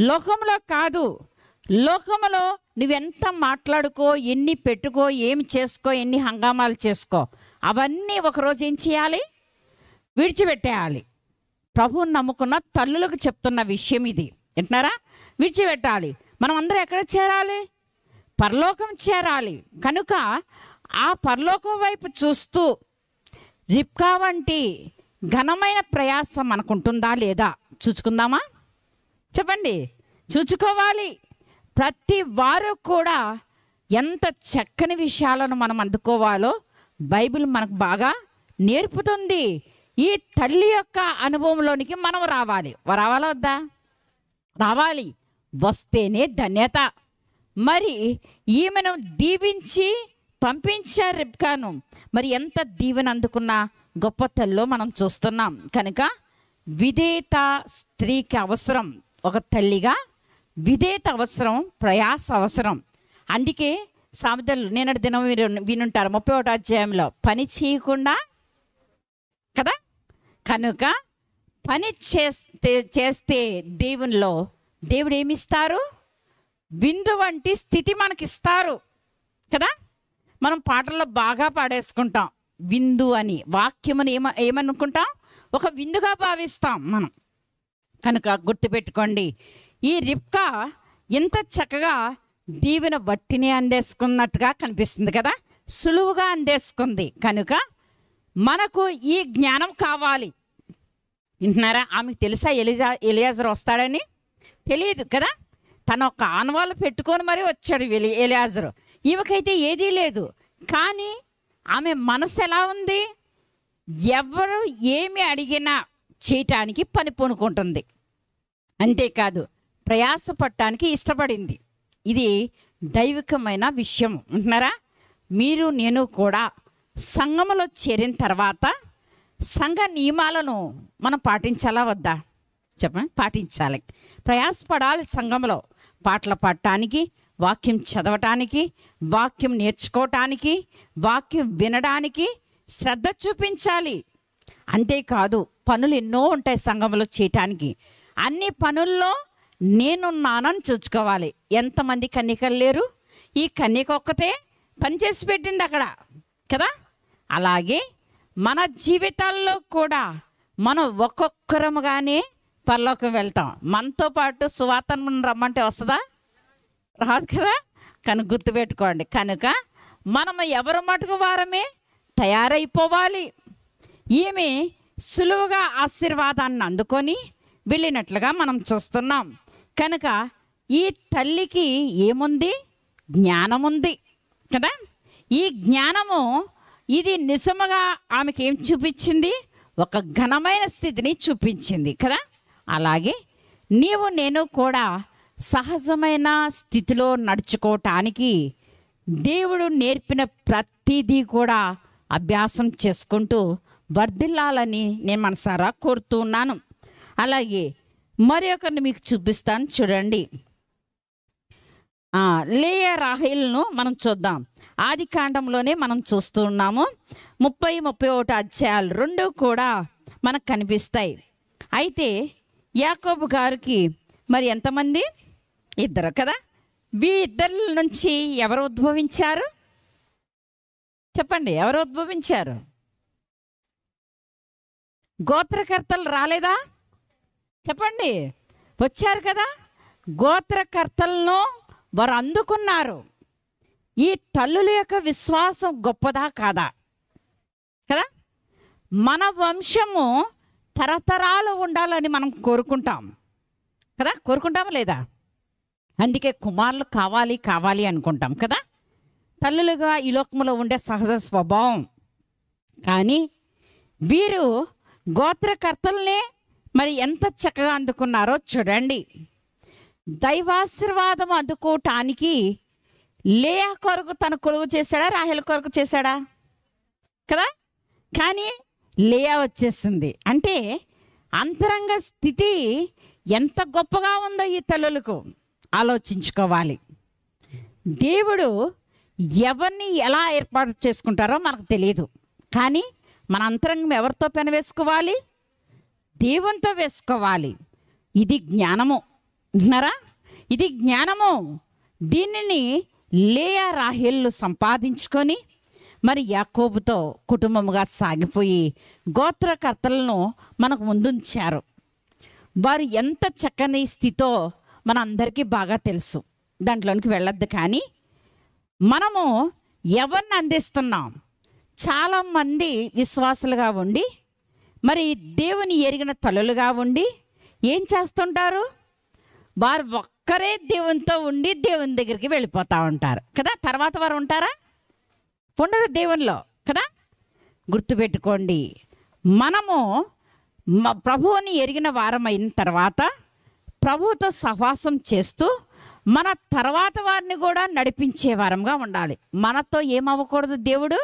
లోకంలో కాదు. లోకంలో నువ్వెంత మాట్లాడుకో, ఎన్ని పెట్టుకో, ఏమి చేసుకో, ఎన్ని హంగామాలు చేసుకో, అవన్నీ ఒకరోజు ఏం చేయాలి? విడిచిపెట్టేయాలి. ప్రభువుని నమ్ముకున్న తల్లులకు చెప్తున్న విషయం ఇది, వింటున్నారా? విడిచిపెట్టాలి. మనం అందరం ఎక్కడ చేరాలి? పరలోకం చేరాలి. కనుక ఆ పరలోకం వైపు చూస్తూ రిబ్కా వంటి ఘనమైన ప్రయాస మనకుంటుందా లేదా చూసుకుందామా? చెప్పండి. చూసుకోవాలి. ప్రతి వారు కూడా ఎంత చక్కని విషయాలను మనం అందుకోవాలో బైబిల్ మనకు బాగా నేర్పుతుంది. ఈ తల్లి యొక్క అనుభవంలోనికి మనం రావాలి. రావాలా వద్దా? రావాలి. వస్తేనే ధన్యత. మరి ఈమెను దీవించి పంపించారు రిబ్కాను. మరి ఎంత దీవెన అందుకున్న గొప్ప తల్లిలో మనం చూస్తున్నాం. కనుక విధేయత స్త్రీకి అవసరం. ఒక తల్లిగా విధేయత అవసరం, ప్రయాస అవసరం. అందుకే సామెతలు నిన్నటి దినం మీరు వినుంటారు 31వ అధ్యాయంలో, పని చేయకుండా కదా. కనుక పని చేస్తే దేవుడు ఏమిస్తారు? బిందు వంటి స్థితి మనకిస్తారు కదా. మనం పాటల్లో బాగా పాడేసుకుంటాం విందు అని. వాక్యమును ఏమనుకుంటాం? ఒక విందుగా భావిస్తాం మనం. కనుక గుర్తుపెట్టుకోండి, ఈ రిబ్కా ఇంత చక్కగా దీవెన వట్టిని అందేసుకున్నట్టుగా కనిపిస్తుంది కదా, సులువుగా అందేసుకుంది. కనుక మనకు ఈ జ్ఞానం కావాలి. వింటున్నారా? ఆమెకు తెలుసా ఎలియాజరు వస్తాడని? తెలియదు కదా. తను ఒక ఆనవాళ్ళు పెట్టుకొని మరీ వచ్చాడు ఎలియాజరు. ఈమెకైతే ఏదీ లేదు, కానీ ఆమె మనసు ఎలా ఉంది? ఎవరు ఏమి అడిగినా చేయటానికి పని పూనుకుంటుంది. అంతేకాదు ప్రయాసపడటానికి ఇష్టపడింది. ఇది దైవికమైన విషయం. అంటున్నారా? మీరు నేను కూడా సంఘములో చేరిన తర్వాత సంఘ నియమాలను మనం పాటించాలా వద్దా? చెప్పండి. పాటించాలి. ప్రయాసపడాలి. సంఘంలో పాటలు పాడటానికి, వాక్యం చదవటానికి, వాక్యం నేర్చుకోవటానికి, వాక్యం వినడానికి శ్రద్ధ చూపించాలి. అంతేకాదు పనులు ఎన్నో ఉంటాయి సంఘంలో చేయటానికి. అన్ని పనుల్లో నేనున్నానని చూసుకోవాలి. ఎంతమంది కన్యకలు లేరు? ఈ కన్యక ఒక్కతే పనిచేసి పెట్టింది అక్కడ కదా. అలాగే మన జీవితాల్లో కూడా మనం ఒక్కొక్కరముగానే పరలోకం వెళ్తాం. మనతో పాటు సువార్తను రమ్మంటే వస్తుందా? రాదు కదా. కనుక గుర్తుపెట్టుకోండి. కనుక మనము ఎవరు మటుకు వారమే తయారైపోవాలి. ఈమె సులువుగా ఆశీర్వాదాన్ని అందుకొని వెళ్ళినట్లుగా మనం చూస్తున్నాం. కనుక ఈ తల్లికి ఏముంది? జ్ఞానం ఉంది కదా. ఈ జ్ఞానము ఇది నిజముగా ఆమెకి ఏం చూపించింది? ఒక ఘనమైన స్థితిని చూపించింది కదా. అలాగే నీవు నేను కూడా సహజమైన స్థితిలో నడుచుకోవటానికి దేవుడు నేర్పిన ప్రతిదీ కూడా అభ్యాసం చేసుకుంటూ వర్ధిల్లాలని నేను మనసారా కోరుతూ ఉన్నాను. అలాగే మరి ఒకరిని మీకు చూపిస్తాను చూడండి. లేయా రాహేలును మనం చూద్దాం. ఆది కాండంలోనే మనం చూస్తూ ఉన్నాము. 30-31 అధ్యాయాలు రెండు కూడా మనకు కనిపిస్తాయి. అయితే యాకోబు గారికి మరి ఎంతమంది? ఇద్దరు కదా. ఇద్దరి నుంచి ఎవరు ఉద్భవించారు చెప్పండి? ఎవరు ఉద్భవించారు? గోత్రకర్తలు రాలేదా? చెప్పండి. వచ్చారు కదా. గోత్రకర్తలను వారు అందుకున్నారు. ఈ తల్లుల యొక్క విశ్వాసం గొప్పదా కాదా? కదా. మన వంశము తరతరాలు ఉండాలని మనం కోరుకుంటాం కదా. కోరుకుంటామా లేదా? అందుకే కుమారులు కావాలి కావాలి అనుకుంటాం కదా. తల్లులుగా ఈ లోకంలో ఉండే సహజ స్వభావం. కానీ వీరు గోత్రకర్తల్నే మరి ఎంత చక్కగా అందుకున్నారో చూడండి. దైవాశీర్వాదం అందుకోవటానికి లేయా కొరకు తన కొలువు చేశాడా, రాహేలు కొరకు చేశాడా? కదా. కానీ లేయా వచ్చేసింది. అంటే అంతరంగ స్థితి ఎంత గొప్పగా ఉందో ఈ తల్లులకు ఆలోచించుకోవాలి. దేవుడు ఎవరిని ఎలా ఏర్పాటు చేసుకుంటారో మనకు తెలియదు. కానీ మన అంతరంగం ఎవరితో పెనవేసుకోవాలి? దేవునితో వేసుకోవాలి. ఇది జ్ఞానము విన్నారా? ఇది జ్ఞానము. దీనిని లేయా రాహేలు సంపాదించుకొని మరి యాకోబుతో కుటుంబముగా సాగిపోయి గోత్రకర్తలను మనకు ముందుంచారు. వారు ఎంత చక్కని స్థితో మన అందరికీ బాగా తెలుసు. దాంట్లోనికి వెళ్ళొద్దు. కానీ మనము ఎవరిని అందిస్తున్నాం? చాలామంది విశ్వాసులుగా ఉండి మరి దేవుని ఎరిగిన తల్లులుగా ఉండి ఏం చేస్తుంటారు? వారు ఒక్కరే దేవునితో ఉండి దేవుని దగ్గరికి వెళ్ళిపోతూ ఉంటారు కదా. తర్వాత వారు ఉంటారా? ఉండరు దేవునిలో కదా. గుర్తుపెట్టుకోండి, మనము ప్రభువుని ఎరిగిన వారమైన తర్వాత ప్రభువుతో సహవాసం చేస్తూ మన తర్వాత వారిని కూడా నడిపించే వారంగా ఉండాలి. మనతో ఏమవ్వకూడదు? దేవుడు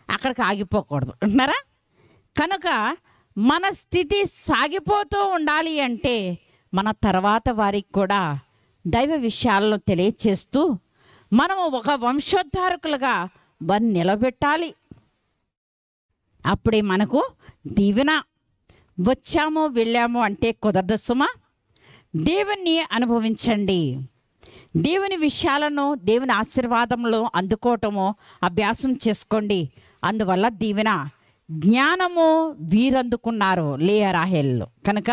అక్కడికి ఆగిపోకూడదు అంటున్నారా. కనుక మన స్థితి సాగిపోతూ ఉండాలి అంటే మన తర్వాత వారికి కూడా దైవ విషయాలను తెలియచేస్తూ మనము ఒక వంశోద్ధారకులుగా వారిని నిలబెట్టాలి. అప్పుడే మనకు దీవెన. వచ్చాము వెళ్ళాము అంటే కుదరదు సుమా. దేవుణ్ణి అనుభవించండి. దేవుని విషయాలను, దేవుని ఆశీర్వాదంలో అందుకోవటము అభ్యాసం చేసుకోండి. అందువల్ల దీవెన. జ్ఞానము వీరందుకున్నారు లేయా రాహేలు. కనుక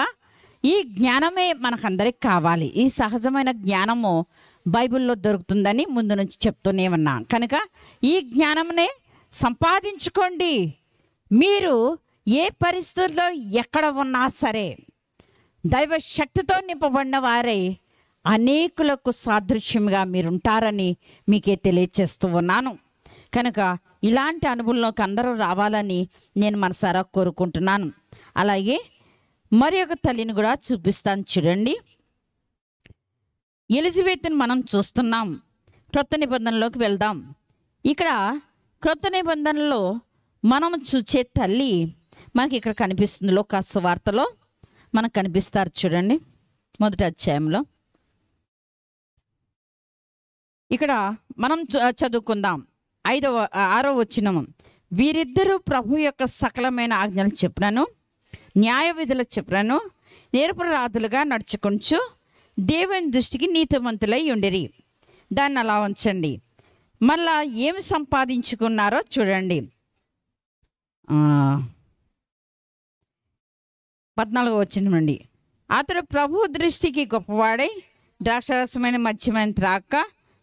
ఈ జ్ఞానమే మనకందరికి కావాలి. ఈ సహజమైన జ్ఞానము బైబిల్లో దొరుకుతుందని ముందు నుంచి చెప్తూనే ఉన్నా. కనుక ఈ జ్ఞానమునే సంపాదించుకోండి. మీరు ఏ పరిస్థితుల్లో ఎక్కడ ఉన్నా సరే దైవ శక్తితో నింపబడిన వారే అనేకులకు సాదృశ్యంగా మీరుంటారని మీకే తెలియచేస్తూ ఉన్నాను. కనుక ఇలాంటి అనుభవంలోకి అందరూ రావాలని నేను మనసారా కోరుకుంటున్నాను. అలాగే మరి ఒక తల్లిని కూడా చూపిస్తాను చూడండి. ఎలిజబెత్ని మనం చూస్తున్నాం. క్రొత్త నిబంధనలోకి వెళ్దాం. ఇక్కడ క్రొత్త నిబంధనలో మనం చూసే తల్లి మనకి ఇక్కడ కనిపిస్తుంది. లోకా సువార్తలో మనకు కనిపిస్తారు చూడండి. మొదటి అధ్యాయంలో ఇక్కడ మనం చదువుకుందాం. 6వ వచనం. వీరిద్దరూ ప్రభు యొక్క సకలమైన ఆజ్ఞలు చెప్పినను, న్యాయ విధులు చెప్పినను నిరపరాధులుగా నడుచుకుంటూ దేవుని దృష్టికి నీతిమంతులై ఉండిరి. దాన్ని అలా ఉంచండి. మళ్ళా ఏమి సంపాదించుకున్నారో చూడండి. 14వ వచనం నుండి. అతడు ప్రభు దృష్టికి గొప్పవాడై ద్రాక్షరసమైన మధ్యమైన త్రాక్క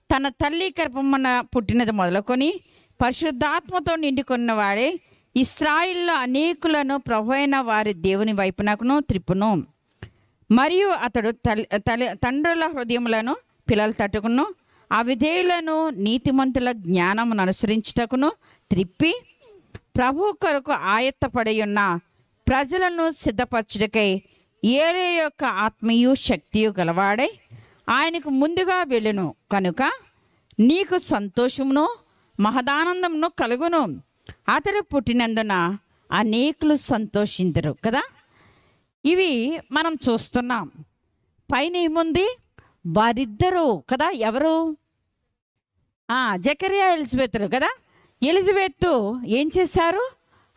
తన తల్లి గర్భమున పుట్టినది మొదలుకొని పరిశుద్ధాత్మతో నిండుకున్నవాడే ఇశ్రాయిల్లో అనేకులను ప్రభు అయిన వారి దేవుని వైపునకును త్రిప్పును. మరియు అతడు తండ్రుల హృదయములను పిల్లల తట్టుకును అవిధేయులను నీతిమంతుల జ్ఞానమును అనుసరించుటకును త్రిప్పి ప్రభు కొరకు ఆయత్తపడి ఉన్న ప్రజలను సిద్ధపరచుటకై ఏలే యొక్క ఆత్మీయు శక్తియు గలవాడై ఆయనకు ముందుగా వెళ్ళును. కనుక నీకు సంతోషమును మహదానందమును కలుగును. అతడు పుట్టినందున అనేకులు సంతోషించరు కదా. ఇవి మనం చూస్తున్నాం. పైన ఏముంది? వారిద్దరూ కదా, ఎవరు? జకరియా ఎలిజబెత్లు కదా. ఎలిజబెత్ ఏం చేశారు?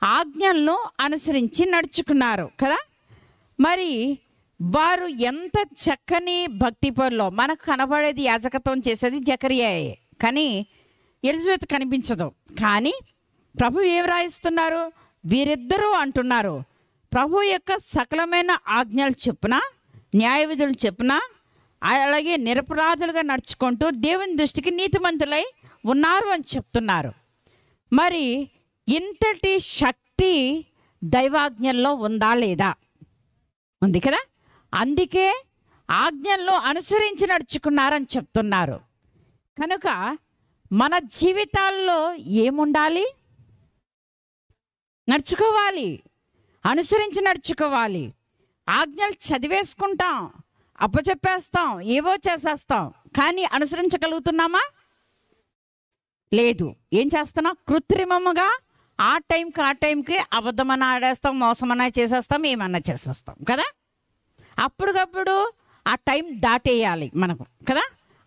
ఆజ్ఞలను అనుసరించి నడుచుకున్నారు కదా. మరి వారు ఎంత చక్కని భక్తి పరులో. మనకు కనబడేది యాజకత్వం చేసేది జకరియాయే, కానీ ఎలిజబెత్ కనిపించదు. కానీ ప్రభు ఏం రాయిస్తున్నారు? వీరిద్దరూ అంటున్నారు, ప్రభు యొక్క సకలమైన ఆజ్ఞలు చెప్పున, న్యాయ విధులు చెప్పున, అలాగే నిరపరాధులుగా నడుచుకుంటూ దేవుని దృష్టికి నీతిమంతులై ఉన్నారు అని చెప్తున్నారు. మరి ఇంతటి శక్తి దైవాజ్ఞల్లో ఉందా లేదా? ఉంది కదా. అందుకే ఆజ్ఞల్లో అనుసరించి నడుచుకున్నారని చెప్తున్నారు. కనుక మన జీవితాల్లో ఏముండాలి? నడుచుకోవాలి, అనుసరించి నడుచుకోవాలి. ఆజ్ఞలు చదివేసుకుంటాం, అప్పచెప్పేస్తాం, ఏవో చేసేస్తాం, కానీ అనుసరించగలుగుతున్నామా? లేదు. ఏం చేస్తున్నాం? కృత్రిమముగా ఆ టైంకి అబద్ధమన్నా ఆడేస్తాం, మోసమన్నా చేసేస్తాం, ఏమన్నా చేసేస్తాం కదా. అప్పటికప్పుడు ఆ టైం దాటేయాలి మనకు కదా,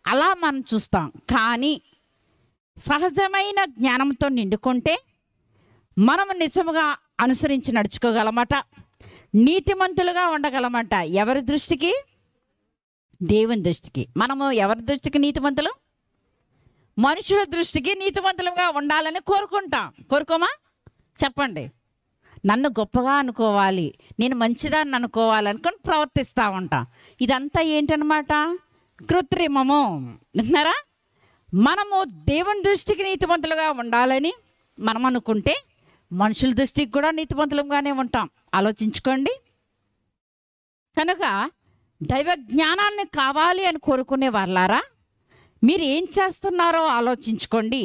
అలా మనం చూస్తాం. కానీ సహజమైన జ్ఞానంతో నిండుకుంటే మనము నిజముగా అనుసరించి నడుచుకోగలమట, నీతిమంతులుగా ఉండగలమట. ఎవరి దృష్టికి? దేవుని దృష్టికి. మనము ఎవరి దృష్టికి నీతిమంతులు? మనుషుల దృష్టికి నీతిమంతులుగా ఉండాలని కోరుకోమా? చెప్పండి. నన్ను గొప్పగా అనుకోవాలి, నేను మంచిదాన్ని అనుకోవాలనుకొని ప్రవర్తిస్తూ ఉంటాం. ఇదంతా ఏంటనమాట? కృత్రిమము. విన్నారా? మనము దేవుని దృష్టికి నీతిమంతులుగా ఉండాలని మనం అనుకుంటే మనుషుల దృష్టికి కూడా నీతిమంతులుగానే ఉంటాం. ఆలోచించుకోండి. కనుక దైవ జ్ఞానాన్ని కావాలి అని కోరుకునే వాళ్ళారా, మీరు ఏం చేస్తున్నారో ఆలోచించుకోండి.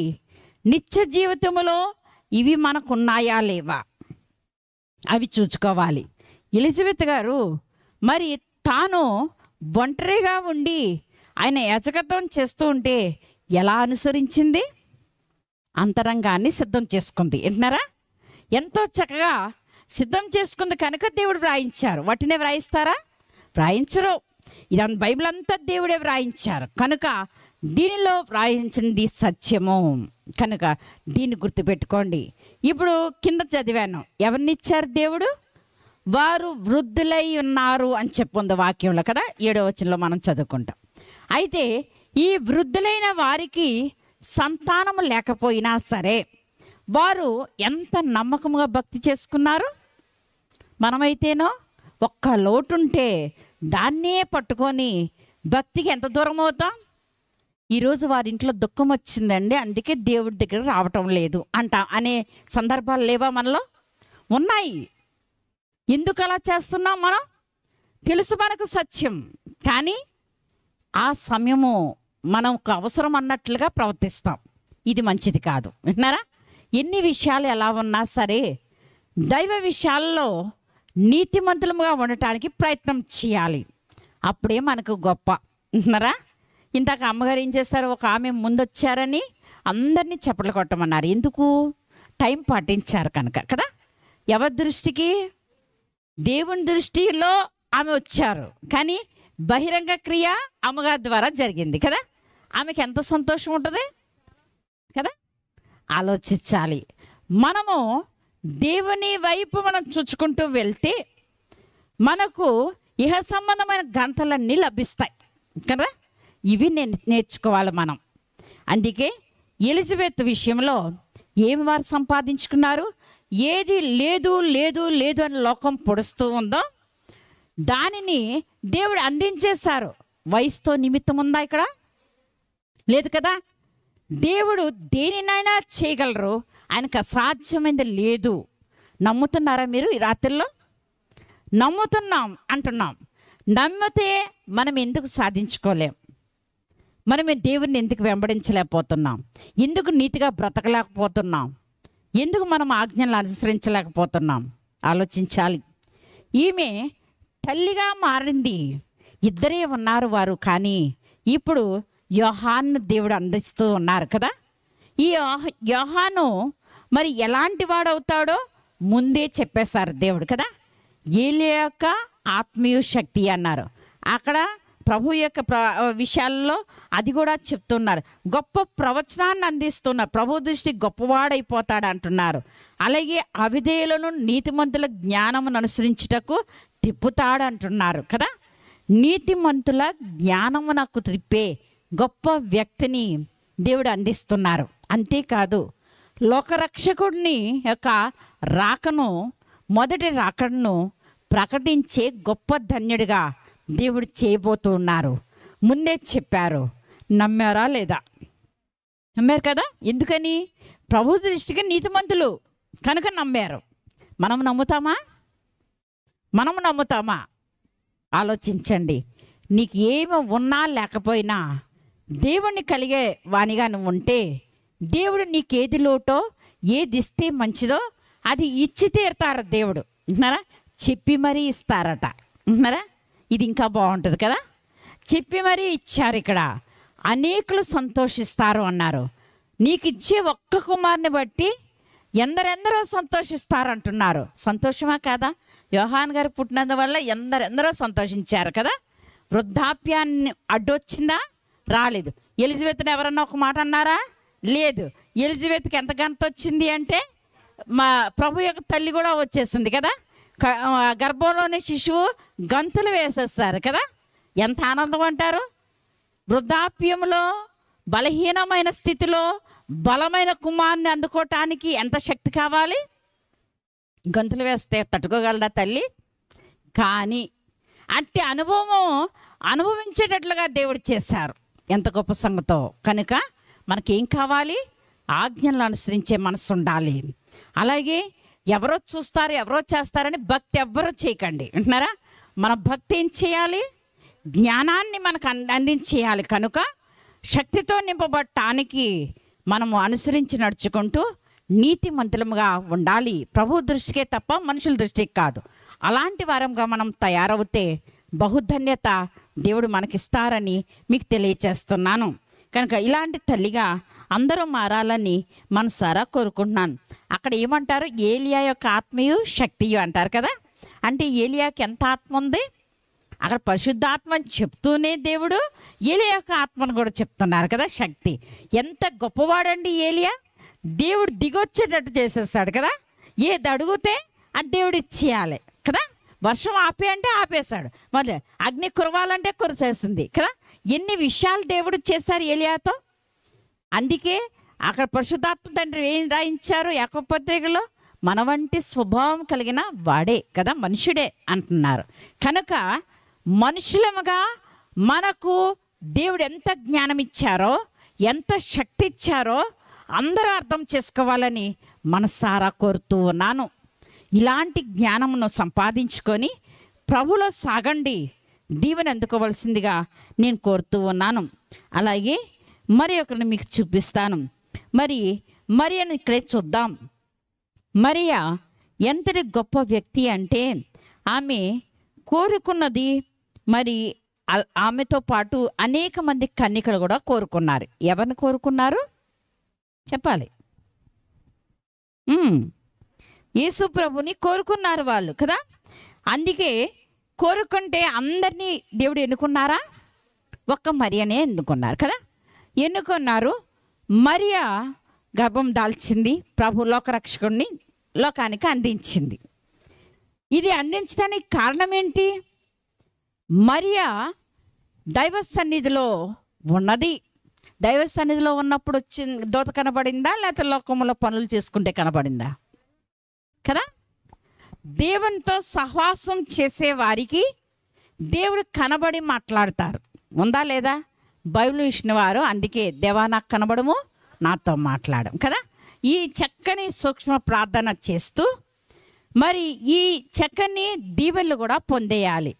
నిత్య జీవితంలో ఇవి మనకున్నాయా లేవా అవి చూసుకోవాలి. ఎలిజబెత్ గారు మరి తాను ఒంటరిగా ఉండి ఆయన యాజకత్వం చేస్తూ ఉంటే ఎలా అనుసరించింది? అంతరంగాన్ని సిద్ధం చేసుకుంది. వింటున్నారా? ఎంతో చక్కగా సిద్ధం చేసుకుంది కనుక దేవుడు వ్రాయించారు. వాటినే వ్రాయిస్తారా? వ్రాయించరు. ఇదంతా బైబిల్ అంతా దేవుడే వ్రాయించారు కనుక దీనిలో వ్రాయించింది సత్యము. కనుక దీన్ని గుర్తుపెట్టుకోండి. ఇప్పుడు కింద చదివాను, ఎవరినిచ్చారు దేవుడు? వారు వృద్ధులై ఉన్నారు అని చెప్పుంది వాక్యంలో కదా, 7వ వచనంలో మనం చదువుకుంటాం. అయితే ఈ వృద్ధులైన వారికి సంతానము లేకపోయినా సరే వారు ఎంత నమ్మకంగా భక్తి చేసుకున్నారు. మనమైతేనో ఒక్క లోటుంటే దాన్నే పట్టుకొని భక్తికి ఎంత దూరం అవుతాం. ఈరోజు వారి ఇంట్లో దుఃఖం వచ్చిందండి, అందుకే దేవుడి దగ్గర రావటం లేదు అనే సందర్భాలు లేవా? మనలో ఉన్నాయి. ఎందుకు అలా చేస్తున్నాం? మనం తెలుసు మనకు సత్యం, కానీ ఆ సమయము మనకు అవసరం అన్నట్లుగా ప్రవర్తిస్తాం. ఇది మంచిది కాదు. వింటున్నారా? ఎన్ని విషయాలు ఎలా ఉన్నా సరే దైవ విషయాల్లో నీతిమంతులుగా ఉండటానికి ప్రయత్నం చేయాలి. అప్పుడే మనకు గొప్ప. వింటున్నారా? ఇందాక అమ్మగారు ఏం చేస్తారు? ఒక ఆమె ముందొచ్చారని అందరినీ చప్పట్లు కొట్టమన్నారు. ఎందుకు? టైం పాటించారు కనుక కదా. ఎవరి దృష్టికి? దేవుని దృష్టిలో ఆమె వచ్చారు, కానీ బహిరంగ క్రియ అమ్మగారి ద్వారా జరిగింది కదా. ఆమెకి ఎంత సంతోషం ఉంటుంది కదా. ఆలోచించాలి. మనము దేవుని వైపు మనం చూచుకుంటూ వెళ్తే మనకు ఇహ సంబంధమైన గంటలన్నీ లభిస్తాయి కదా. ఇవి నేర్చుకోవాలి మనం. అందుకే ఎలిజబెత్ విషయంలో ఏమి వారు సంపాదించుకున్నారు? ఏది లేదు లేదు లేదు అని లోకం పొడుస్తూ ఉందో దానిని దేవుడు అందించేశారు. వయసుతో నిమిత్తం ఉందా ఇక్కడ? లేదు కదా. దేవుడు దేనినైనా చేయగలరు, ఆయనకు అసాధ్యమైనది లేదు. నమ్ముతున్నారా మీరు? ఈ రాత్రిలో నమ్ముతున్నాం అంటున్నాం. నమ్మితే మనం ఎందుకు సాధించుకోలేం? మనం దేవుడిని ఎందుకు వెంబడించలేకపోతున్నాం? ఎందుకు నీతిగా బ్రతకలేకపోతున్నాం? ఎందుకు మనం ఆజ్ఞలను అనుసరించలేకపోతున్నాం? ఆలోచించాలి. ఈమె తల్లిగా మారింది. ఇద్దరే ఉన్నారు వారు, కానీ ఇప్పుడు యోహాను దేవుడు అందిస్తూ ఉన్నారు కదా. ఈ యోహాను మరి ఎలాంటి వాడవుతాడో ముందే చెప్పేశారు దేవుడు కదా. ఏలియా యొక్క ఆత్మీయ శక్తి అన్నారు. అక్కడ ప్రభు యొక్క విషయాల్లో అది కూడా చెప్తున్నారు. గొప్ప ప్రవచనాన్ని అందిస్తున్నారు. ప్రభు దృష్టి గొప్పవాడైపోతాడు అంటున్నారు. అలాగే అవిధేయులను నీతిమంతుల జ్ఞానమును అనుసరించుటకు తిప్పుతాడు అంటున్నారు కదా. నీతిమంతుల జ్ఞానమునకు తిప్పే గొప్ప వ్యక్తిని దేవుడు అందిస్తున్నారు. అంతేకాదు లోకరక్షకుడిని యొక్క రాకను, మొదటి రాకడను ప్రకటించే గొప్ప ధన్యుడిగా దేవుడు చేయబోతున్నారు. ముందే చెప్పారు. నమ్మారా లేదా? నమ్మారు కదా. ఎందుకని? ప్రభు దృష్టికి నీతిమంతులు కనుక నమ్మారు. మనం నమ్ముతామా? మనము నమ్ముతామా? ఆలోచించండి. నీకు ఏమి ఉన్నా లేకపోయినా దేవుణ్ణి కలిగే వానిగా నువ్వు ఉంటే దేవుడు నీకేది లోటో, ఏది ఇస్తే మంచిదో అది ఇచ్చి తీరుతారు దేవుడు. విన్నారా? చెప్పి మరీ ఇస్తారట. విన్నారా? ఇది ఇంకా బాగుంటుంది కదా. చెప్పి మరీ ఇచ్చారు. ఇక్కడ అనేకులు సంతోషిస్తారు అన్నారు. నీకు ఇచ్చే ఒక్క కుమారుని బట్టి ఎందరెందరో సంతోషిస్తారు అంటున్నారు. సంతోషమా కాదా? యోహాన్ గారు పుట్టినందువల్ల ఎందరెందరో సంతోషించారు కదా. వృద్ధాప్యాన్ని అడ్డొచ్చిందా? రాలేదు. ఎలిజబెత్ని ఎవరన్నా ఒక మాట అన్నారా? లేదు. ఎలిజబెత్కి ఎంత గంత వచ్చింది అంటే మా ప్రభు యొక్క తల్లి కూడా వచ్చేసింది కదా. గర్భంలోని శిశువు గంతులు వేసేస్తారు కదా. ఎంత ఆనందం అంటారు. వృద్ధాప్యంలో బలహీనమైన స్థితిలో బలమైన కుమారుని అందుకోవటానికి ఎంత శక్తి కావాలి? గంతులు వేస్తే తట్టుకోగలదా తల్లి? కానీ అట్టి అనుభవించేటట్లుగా దేవుడు చేశారు. ఎంత గొప్ప సంగతో. కనుక మనకేం కావాలి? ఆజ్ఞలను అనుసరించే మనసు ఉండాలి. అలాగే ఎవరో చూస్తారు, ఎవరో చేస్తారని భక్తి ఎవ్వరూ చేయకండి. వింటున్నారా? మన భక్తి ఏం చేయాలి? జ్ఞానాన్ని మనకు అందించేయాలి. కనుక శక్తితో నింపబడటానికి మనము అనుసరించి నడుచుకుంటూ నీతిమంతులముగా ఉండాలి. ప్రభు దృష్టికే తప్ప మనుషుల దృష్టికి కాదు. అలాంటి వారంగా మనం తయారవుతే బహుధన్యత దేవుడు మనకిస్తారని మీకు తెలియచేస్తున్నాను. కనుక ఇలాంటి తల్లిగా అందరూ మారాలని మనసారా కోరుకుంటున్నాను. అక్కడ ఏమంటారు? ఏలియా యొక్క ఆత్మయు శక్తియు అంటారు కదా. అంటే ఏలియాకి ఎంత ఆత్మ ఉంది? అక్కడ పరిశుద్ధాత్మ చెప్తూనే దేవుడు ఏలియా యొక్క ఆత్మను కూడా చెప్తున్నారు కదా. శక్తి ఎంత గొప్పవాడండి ఏలియా. దేవుడు దిగొచ్చేటట్టు చేసేస్తాడు కదా. ఏది అడిగితే అది దేవుడు ఇచ్చేయాలి కదా. వర్షం ఆపే అంటే ఆపేశాడు. మళ్ళీ అగ్ని కురవాలంటే కురిసేసింది కదా. ఎన్ని విషయాలు దేవుడు చేశారు ఏలియాతో. అందుకే అక్కడ పరిశుద్ధాత్మ తండ్రి ఏం రాయించారు యాకోబు పత్రికలో? మన వంటి స్వభావం కలిగిన వాడే కదా, మనుషుడే అంటున్నారు. కనుక మనుషులముగా మనకు దేవుడు ఎంత జ్ఞానం ఇచ్చారో, ఎంత శక్తి ఇచ్చారో అందరూ అర్థం చేసుకోవాలని మనసారా కోరుతూ ఉన్నాను. ఇలాంటి జ్ఞానమును సంపాదించుకొని ప్రభులో సాగండి, దీవెన అందుకోవలసిందిగా నేను కోరుతూ ఉన్నాను. అలాగే మరి ఒకరిని మీకు చూపిస్తాను. మరియను ఇక్కడే చూద్దాం. మరియా ఎంతటి గొప్ప వ్యక్తి అంటే ఆమె కోరుకున్నది. మరి ఆమెతో పాటు అనేక మంది కన్యకలు కూడా కోరుకున్నారు. ఎవరిని కోరుకున్నారు చెప్పాలి? యేసు ప్రభుని కోరుకున్నారు వాళ్ళు కదా. అందుకే కోరుకుంటే అందరినీ దేవుడు ఎన్నుకున్నారా? ఒక్క మరియనే ఎన్నుకున్నారు కదా. ఎన్నుకున్నారు. మరియా గర్భం దాల్చింది, ప్రభు లోకరక్షకుడిని లోకానికి అందించింది. ఇది అందించడానికి కారణం ఏంటి? మరియా దైవ సన్నిధిలో ఉన్నది. దైవ సన్నిధిలో ఉన్నప్పుడు దోత కనబడిందా, లేకపోతే లోకంలో పనులు చేసుకుంటే కనబడిందా కదా. దేవునితో సహవాసం చేసే వారికి దేవుడు కనబడి మాట్లాడతారు. ఉందా లేదా? బైబిల్ ఇచ్చిన వారు అందుకే దేవా నాకు కనబడము, నాతో మాట్లాడం కదా. ఈ చక్కని సూక్ష్మ ప్రార్థన చేస్తూ మరి ఈ చక్కని దీవెనలు కూడా పొందేయాలి.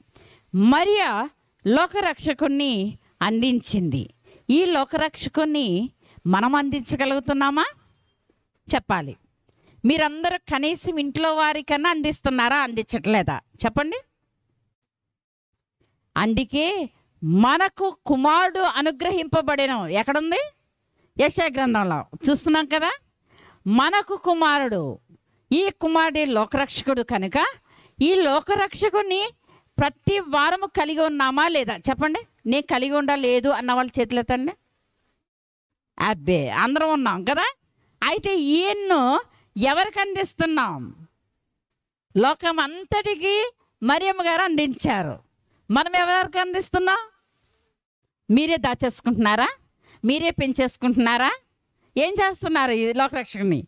మరియా లోకరక్షకుణ్ణి అందించింది. ఈ లోకరక్షకుణ్ణి మనం అందించగలుగుతున్నామా చెప్పాలి. మీరందరూ కనీసం ఇంట్లో వారికన్నా అందిస్తున్నారా, అందించట్లేదా చెప్పండి. అందుకే మనకు కుమారుడు అనుగ్రహింపబడిన ఎక్కడుంది? యెషయా గ్రంథంలో చూస్తున్నాం కదా. మనకు కుమారుడు ఈ కుమారుడే లోకరక్షకుడు కనుక ఈ లోకరక్షకుని ప్రతి వారము కలిగి ఉన్నామా లేదా చెప్పండి. నేను కలిగి ఉండలేదు అన్న వాళ్ళ చేతులు ఎత్తండి. అబ్బే అందరం ఉన్నాం కదా. అయితే ఈయన్ను ఎవరికి అందిస్తున్నాం? లోకం అంతటికి మరియమ్మ గారు అందించారు. మనం ఎవరికి అందిస్తున్నాం? మీరే దాచేసుకుంటున్నారా? మీరే పెంచేసుకుంటున్నారా? ఏం చేస్తున్నారు? ఈ లోకరక్షకుని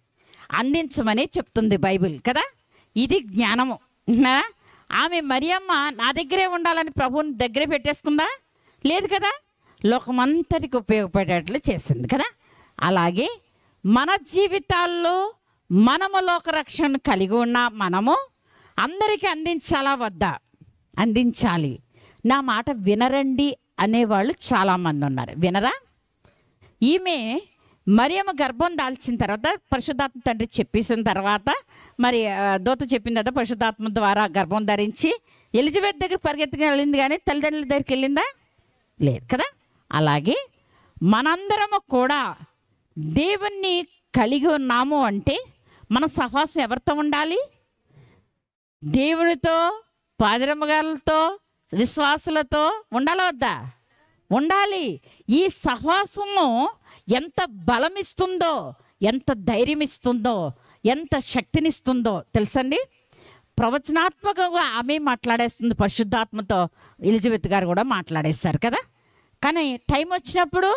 అందించమని చెప్తుంది బైబిల్ కదా. ఇది జ్ఞానము. ఆమె మరియమ్మ నా దగ్గరే ఉండాలని ప్రభువుని దగ్గరే పెట్టేసుకుందా? లేదు కదా. లోకమంతటికి ఉపయోగపడేట్లు చేసింది కదా. అలాగే మన జీవితాల్లో మనము లోకరక్షణ కలిగి ఉన్న మనము అందరికీ అందించాలా వద్దా? అందించాలి. నా మాట వినరండి అనేవాళ్ళు చాలామంది ఉన్నారు. వినరా? ఈమె మరియమ్మ గర్భం దాల్చిన తర్వాత పరిశుద్ధాత్మ తండ్రి చెప్పేసిన తర్వాత మరి దూత చెప్పిన తర్వాత పరిశుద్ధాత్మ ద్వారా గర్భం ధరించి ఎలిజబెత్ దగ్గర పరిగెత్తుకుని వెళ్ళింది, కానీ తల్లిదండ్రుల దగ్గరికి వెళ్ళిందా? లేదు కదా. అలాగే మనందరము కూడా దేవుణ్ణి కలిగి ఉన్నాము అంటే మన సహవాసం ఎవరితో ఉండాలి? దేవునితో, పాదిరమ్మగారులతో, విశ్వాసులతో ఉండాలా వద్దా? ఉండాలి. ఈ సహవాసము ఎంత బలమిస్తుందో, ఎంత ధైర్యం ఇస్తుందో, ఎంత శక్తినిస్తుందో తెలుసండి. ప్రవచనాత్మకంగా ఆమె మాట్లాడేస్తుంది పరిశుద్ధాత్మతో. ఎలిజబెత్ గారు కూడా మాట్లాడేశారు కదా. కానీ టైం వచ్చినప్పుడు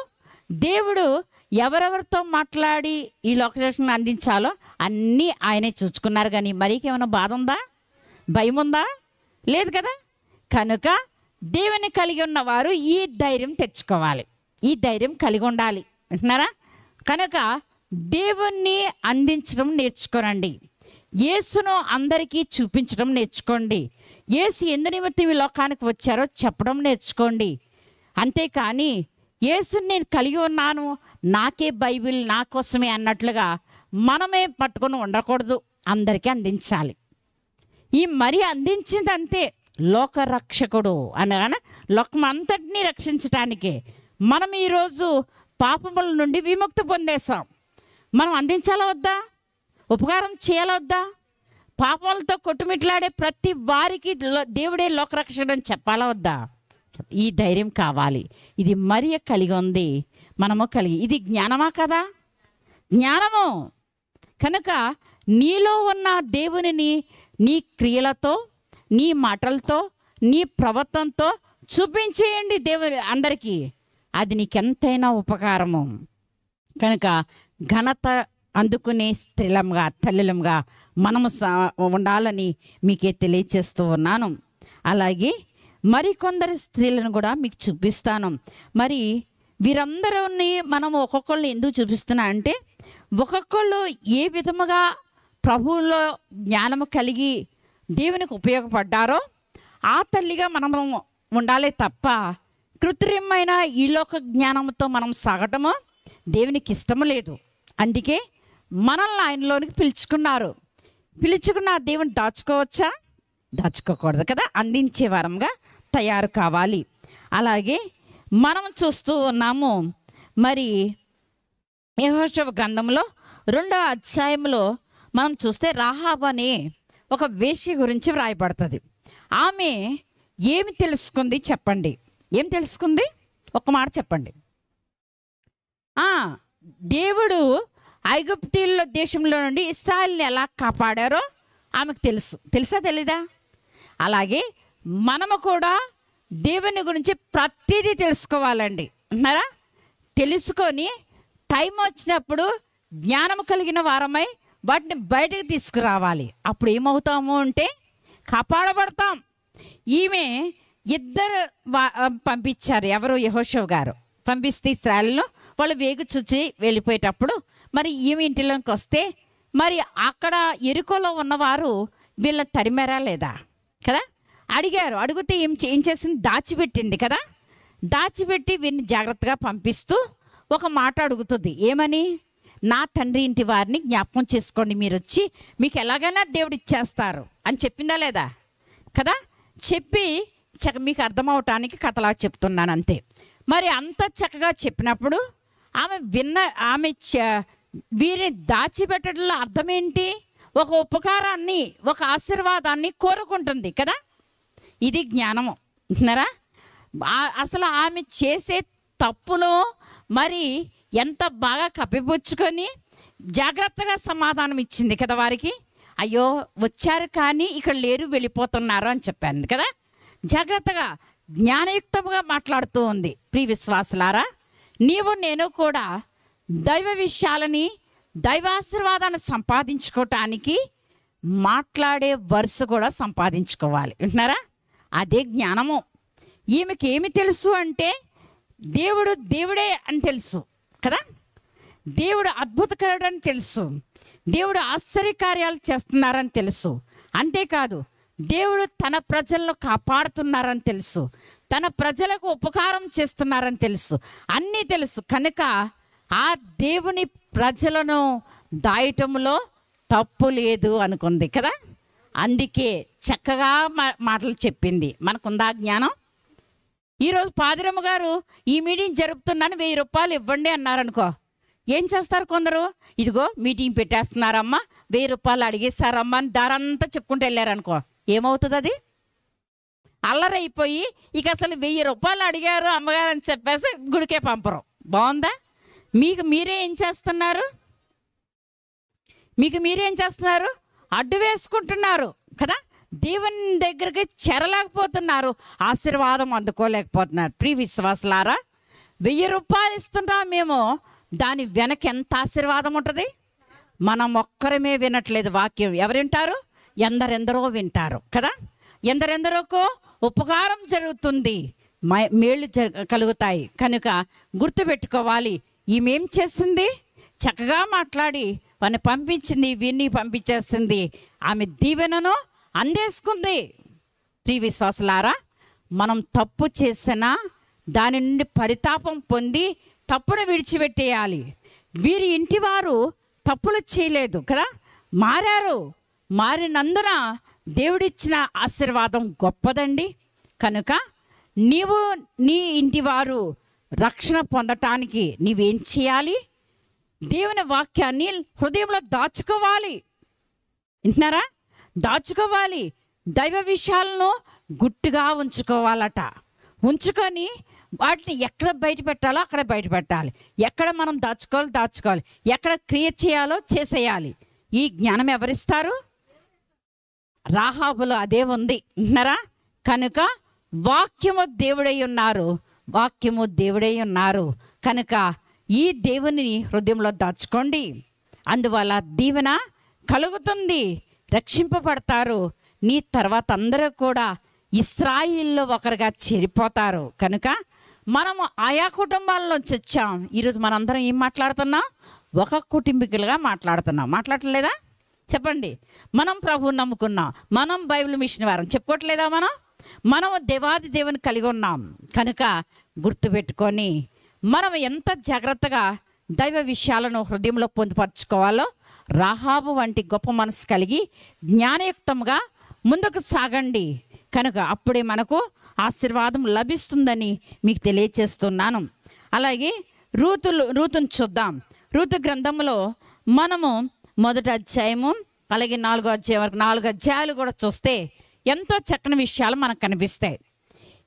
దేవుడు ఎవరెవరితో మాట్లాడి ఈ లోకరక్షణ అందించాలో అన్నీ ఆయనే చూసుకున్నారు. కానీ మరీకి ఏమైనా బాధ ఉందా? భయం ఉందా? లేదు కదా. కనుక దేవుని కలిగి ఉన్నవారు ఈ ధైర్యం తెచ్చుకోవాలి, ఈ ధైర్యం కలిగి ఉండాలి. అంటున్నారా? కనుక దేవుణ్ణి అందించడం నేర్చుకోనండి. యేసును అందరికీ చూపించడం నేర్చుకోండి. యేసు ఎందు నిమిత్తం ఈ లోకానికి వచ్చారో చెప్పడం నేర్చుకోండి. అంతేకాని యేసుని నేను కలిగి ఉన్నాను, నాకే బైబిల్ నా కోసమే అన్నట్లుగా మనమే పట్టుకొని ఉండకూడదు. అందరికీ అందించాలి. ఈ మరి అందించింది అంతే. లోకరక్షకుడు అనగానే లోకం అంతటినీ రక్షించటానికే. మనం ఈరోజు పాపముల నుండి విముక్తి పొందేశాం. మనం అందించాలా వద్దా? ఉపకారం చేయాలా వద్దా? పాపములతో కొట్టుమిట్లాడే ప్రతి వారికి దేవుడే లోకరక్షకుడు అని చెప్పాలా వద్దా? ఈ ధైర్యం కావాలి. ఇది మరియ కలిగి ఉంది, మనము కలిగి. ఇది జ్ఞానమా కదా? జ్ఞానము. కనుక నీలో ఉన్న దేవునిని నీ క్రియలతో, నీ మాటలతో, నీ ప్రవర్తనతో చూపించేయండి దేవుని అందరికీ. అది నీకెంతైనా ఉపకారము. కనుక ఘనత అందుకునే స్త్రీలంగా, తల్లులంగా మనము ఉండాలని మీకే తెలియచేస్తూ ఉన్నాను. అలాగే మరికొందరు స్త్రీలను కూడా మీకు చూపిస్తాను. మరి వీరందరినీ మనం ఒక్కొక్కళ్ళని ఎందుకు చూపిస్తున్నా అంటే, ఒక్కొక్కళ్ళు ఏ విధముగా ప్రభువులో జ్ఞానము కలిగి దేవునికి ఉపయోగపడ్డారో ఆ తల్లిగా మనము ఉండాలి తప్ప కృత్రిమైన ఈ లోక జ్ఞానంతో మనం సాగటము దేవునికి ఇష్టము లేదు. అందుకే మనల్ని ఆయనలోనికి పిలుచుకున్నారు. పిలుచుకున్న దేవుని దాచుకోవచ్చా? దాచుకోకూడదు కదా. అందించే వారంగా తయారు కావాలి. అలాగే మనం చూస్తూ ఉన్నాము. మరి యెహోషువ గ్రంథంలో 2వ అధ్యాయంలో మనం చూస్తే రాహాబు అనే ఒక వేశ్య గురించి వ్రాయబడుతుంది. ఆమె ఏమి తెలుసుకుంది చెప్పండి? ఏం తెలుసుకుంది? ఒక మాట చెప్పండి. దేవుడు ఐగుప్తీయుల దేశంలో నుండి ఇశ్రాయేలుని ఎలా కాపాడారో ఆమెకు తెలుసా తెలీదా? అలాగే మనము కూడా దేవుని గురించి ప్రతిదీ తెలుసుకోవాలండి. అన్నారా? తెలుసుకొని టైం వచ్చినప్పుడు జ్ఞానం కలిగిన వారమై వాటిని బయటకు తీసుకురావాలి. అప్పుడు ఏమవుతాము అంటే కాపాడబడతాం. ఈమె ఇద్దరు పంపించారు. ఎవరు? యెహోషువ గారు పంపిస్తే ఇశ్రాయేలును వాళ్ళు వేగు చుచ్చి వెళ్ళిపోయేటప్పుడు మరి ఈమె ఇంటిలోకి వస్తే మరి అక్కడ యెరికోలో ఉన్నవారు వీళ్ళని తరిమారా లేదా కదా? అడిగారు. అడిగితే ఏం చేసింది? దాచిపెట్టింది కదా. దాచిపెట్టి వీరిని జాగ్రత్తగా పంపిస్తూ ఒక మాట అడుగుతుంది. ఏమని? నా తండ్రి ఇంటి వారిని జ్ఞాపకం చేసుకోండి, మీరు వచ్చి మీకు ఎలాగైనా దేవుడు ఇచ్చేస్తారు అని చెప్పిందా లేదా కదా? చెప్పి మీకు అర్థమవటానికి కథలా చెప్తున్నాను అంతే. మరి అంత చక్కగా చెప్పినప్పుడు ఆమె వీరిని దాచిపెట్టడంలో అర్థం ఏంటి? ఒక ఉపకారాన్ని, ఒక ఆశీర్వాదాన్ని కోరుకుంటుంది కదా. ఇది జ్ఞానము విన్నారా. అసలు ఆమె చేసే తప్పులో మరి ఎంత బాగా కప్పిపుచ్చుకొని జాగ్రత్తగా సమాధానం ఇచ్చింది కదా వారికి. అయ్యో వచ్చారు కానీ ఇక్కడ లేరు, వెళ్ళిపోతున్నారు అని చెప్పాను కదా. జాగ్రత్తగా జ్ఞానయుక్తంగా మాట్లాడుతూ ఉంది. ప్రియ విశ్వాసులారా, నీవు నేను కూడా దైవ విషయాలని, దైవాశీర్వాదాన్ని సంపాదించుకోవటానికి మాట్లాడే వరుస కూడా సంపాదించుకోవాలి వింటున్నారా. అదే జ్ఞానము. ఈమెకి ఏమి తెలుసు అంటే దేవుడు దేవుడే అని తెలుసు కదా. దేవుడు అద్భుతకరుడు అని తెలుసు. దేవుడు ఆశ్చర్యకార్యాలు చేస్తున్నారని తెలుసు. అంతేకాదు దేవుడు తన ప్రజలను కాపాడుతున్నారని తెలుసు. తన ప్రజలకు ఉపకారం చేస్తున్నారని తెలుసు. అన్నీ తెలుసు కనుక ఆ దేవుని ప్రజలను దాయటంలో తప్పు లేదు అనుకుంది కదా. అందుకే చక్కగా మాటలు చెప్పింది. మనకుందా జ్ఞానం? ఈరోజు పాదిరమ్మ గారు ఈ మీటింగ్ జరుపుతున్నాను, 1000 రూపాయలు ఇవ్వండి అన్నారనుకో, ఏం చేస్తారు కొందరు? ఇదిగో మీటింగ్ పెట్టేస్తున్నారమ్మా, 1000 రూపాయలు అడిగేస్తారమ్మా అని దారంతా చెప్పుకుంటూ వెళ్ళారనుకో, ఏమవుతుంది? అది అల్లరైపోయి ఇక అసలు 1000 రూపాయలు అడిగారు అమ్మగారు అని చెప్పేసి గుడికే పంపరు. బాగుందా? మీకు మీరే ఏం చేస్తున్నారు? అడ్డు వేసుకుంటున్నారు కదా. దేవుని దగ్గరికి చేరలేకపోతున్నారు, ఆశీర్వాదం అందుకోలేకపోతున్నారు. ప్రియ విశ్వాసులారా, 1000 రూపాయలు ఇస్తున్నాం మేము, దాని వెనక ఎంత ఆశీర్వాదం ఉంటుంది? మనం ఒక్కరమే వినట్లేదు వాక్యం. ఎవరు వింటారు? ఎందరెందరో వింటారు కదా. ఎందరెందరోకో ఉపకారం జరుగుతుంది, మేళ్ళు కలుగుతాయి. కనుక గుర్తుపెట్టుకోవాలి. ఈమెం చేసింది? చక్కగా మాట్లాడి వాడిని పంపించింది, వీడిని పంపించేసింది. ఆమె దీవెనను అందేసుకుంది. ప్రియ విశ్వాసులారా, మనం తప్పు చేసినా దాని నుండి పరితాపం పొంది తప్పును విడిచిపెట్టేయాలి. వీరి ఇంటి వారు తప్పులు చేయలేదు కదా, మారారు. మారినందున దేవుడిచ్చిన ఆశీర్వాదం గొప్పదండి. కనుక నీవు నీ ఇంటి వారు రక్షణ పొందటానికి నీవేం చేయాలి? దేవుని వాక్యాన్ని హృదయంలో దాచుకోవాలి. వింటున్నారా? దాచుకోవాలి. దైవ విషయాలను గుట్టుగా ఉంచుకోవాలట. ఉంచుకొని వాటిని ఎక్కడ బయట పెట్టాలో అక్కడ బయట పెట్టాలి. ఎక్కడ మనం దాచుకోవాలి, ఎక్కడ క్రియ చేయాలో చేసేయాలి. ఈ జ్ఞానం ఎవరిస్తారు? రాహాబులో అదే ఉంది వింటున్నారా. కనుక వాక్యము దేవుడై ఉన్నారు. కనుక ఈ దేవుని హృదయంలో దాచుకోండి. అందువల్ల దీవెన కలుగుతుంది, రక్షింపబడతారు. నీ తర్వాత అందరూ కూడా ఇశ్రాయేలులో ఒకరుగా చేరిపోతారు. కనుక మనము ఆయా కుటుంబాల్లోంచి వచ్చాం. ఈరోజు మనందరం ఏం మాట్లాడుతున్నాం? ఒక కుటుంబీకులుగా మాట్లాడట్లేదా? చెప్పండి. మనం ప్రభువుని నమ్ముకున్నాం, మనం బైబిల్ మిషన్ వారం చెప్పుకోవట్లేదా? మనము దేవాది దేవుని కలిగి ఉన్నాం. కనుక గుర్తుపెట్టుకొని మనం ఎంత జాగ్రత్తగా దైవ విషయాలను హృదయంలో పొందుపరచుకోవాలో రాహాబు వంటి గొప్ప మనసు కలిగి జ్ఞానయుక్తంగా ముందుకు సాగండి. కనుక అప్పుడే మనకు ఆశీర్వాదం లభిస్తుందని మీకు తెలియచేస్తున్నాను. అలాగే రూతును చూద్దాం. రూతు గ్రంథంలో మనము 1వ అధ్యాయము అలాగే 4వ అధ్యాయం వరకు 4 అధ్యాయాలు కూడా చూస్తే ఎంతో చక్కని విషయాలు మనకు కనిపిస్తాయి.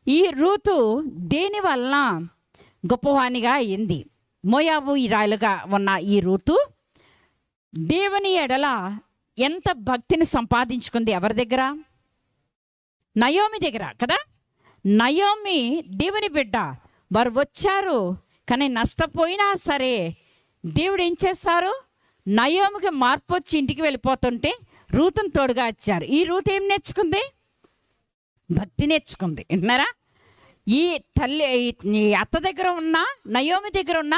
ఈ రూతు దేనివల్ల గొప్పవాణిగా అయింది? మోయాబు ఇరాయిలుగా ఉన్న ఈ రూతు దేవుని ఎడల ఎంత భక్తిని సంపాదించుకుంది? ఎవరి దగ్గర? నయోమి దగ్గర కదా. నయోమి దేవుని బిడ్డ. వారు వచ్చారు కానీ నష్టపోయినా సరే దేవుడు ఏం చేస్తారు? నయోమికి మార్పు వచ్చి ఇంటికి వెళ్ళిపోతుంటే రూతును తోడుగా వచ్చారు. ఈ రూతు ఏం నేర్చుకుంది? భక్తి నేర్చుకుంది. విన్నారా? ఈ తల్లి ఈ అత్త దగ్గర ఉన్న నయోమి దగ్గర ఉన్న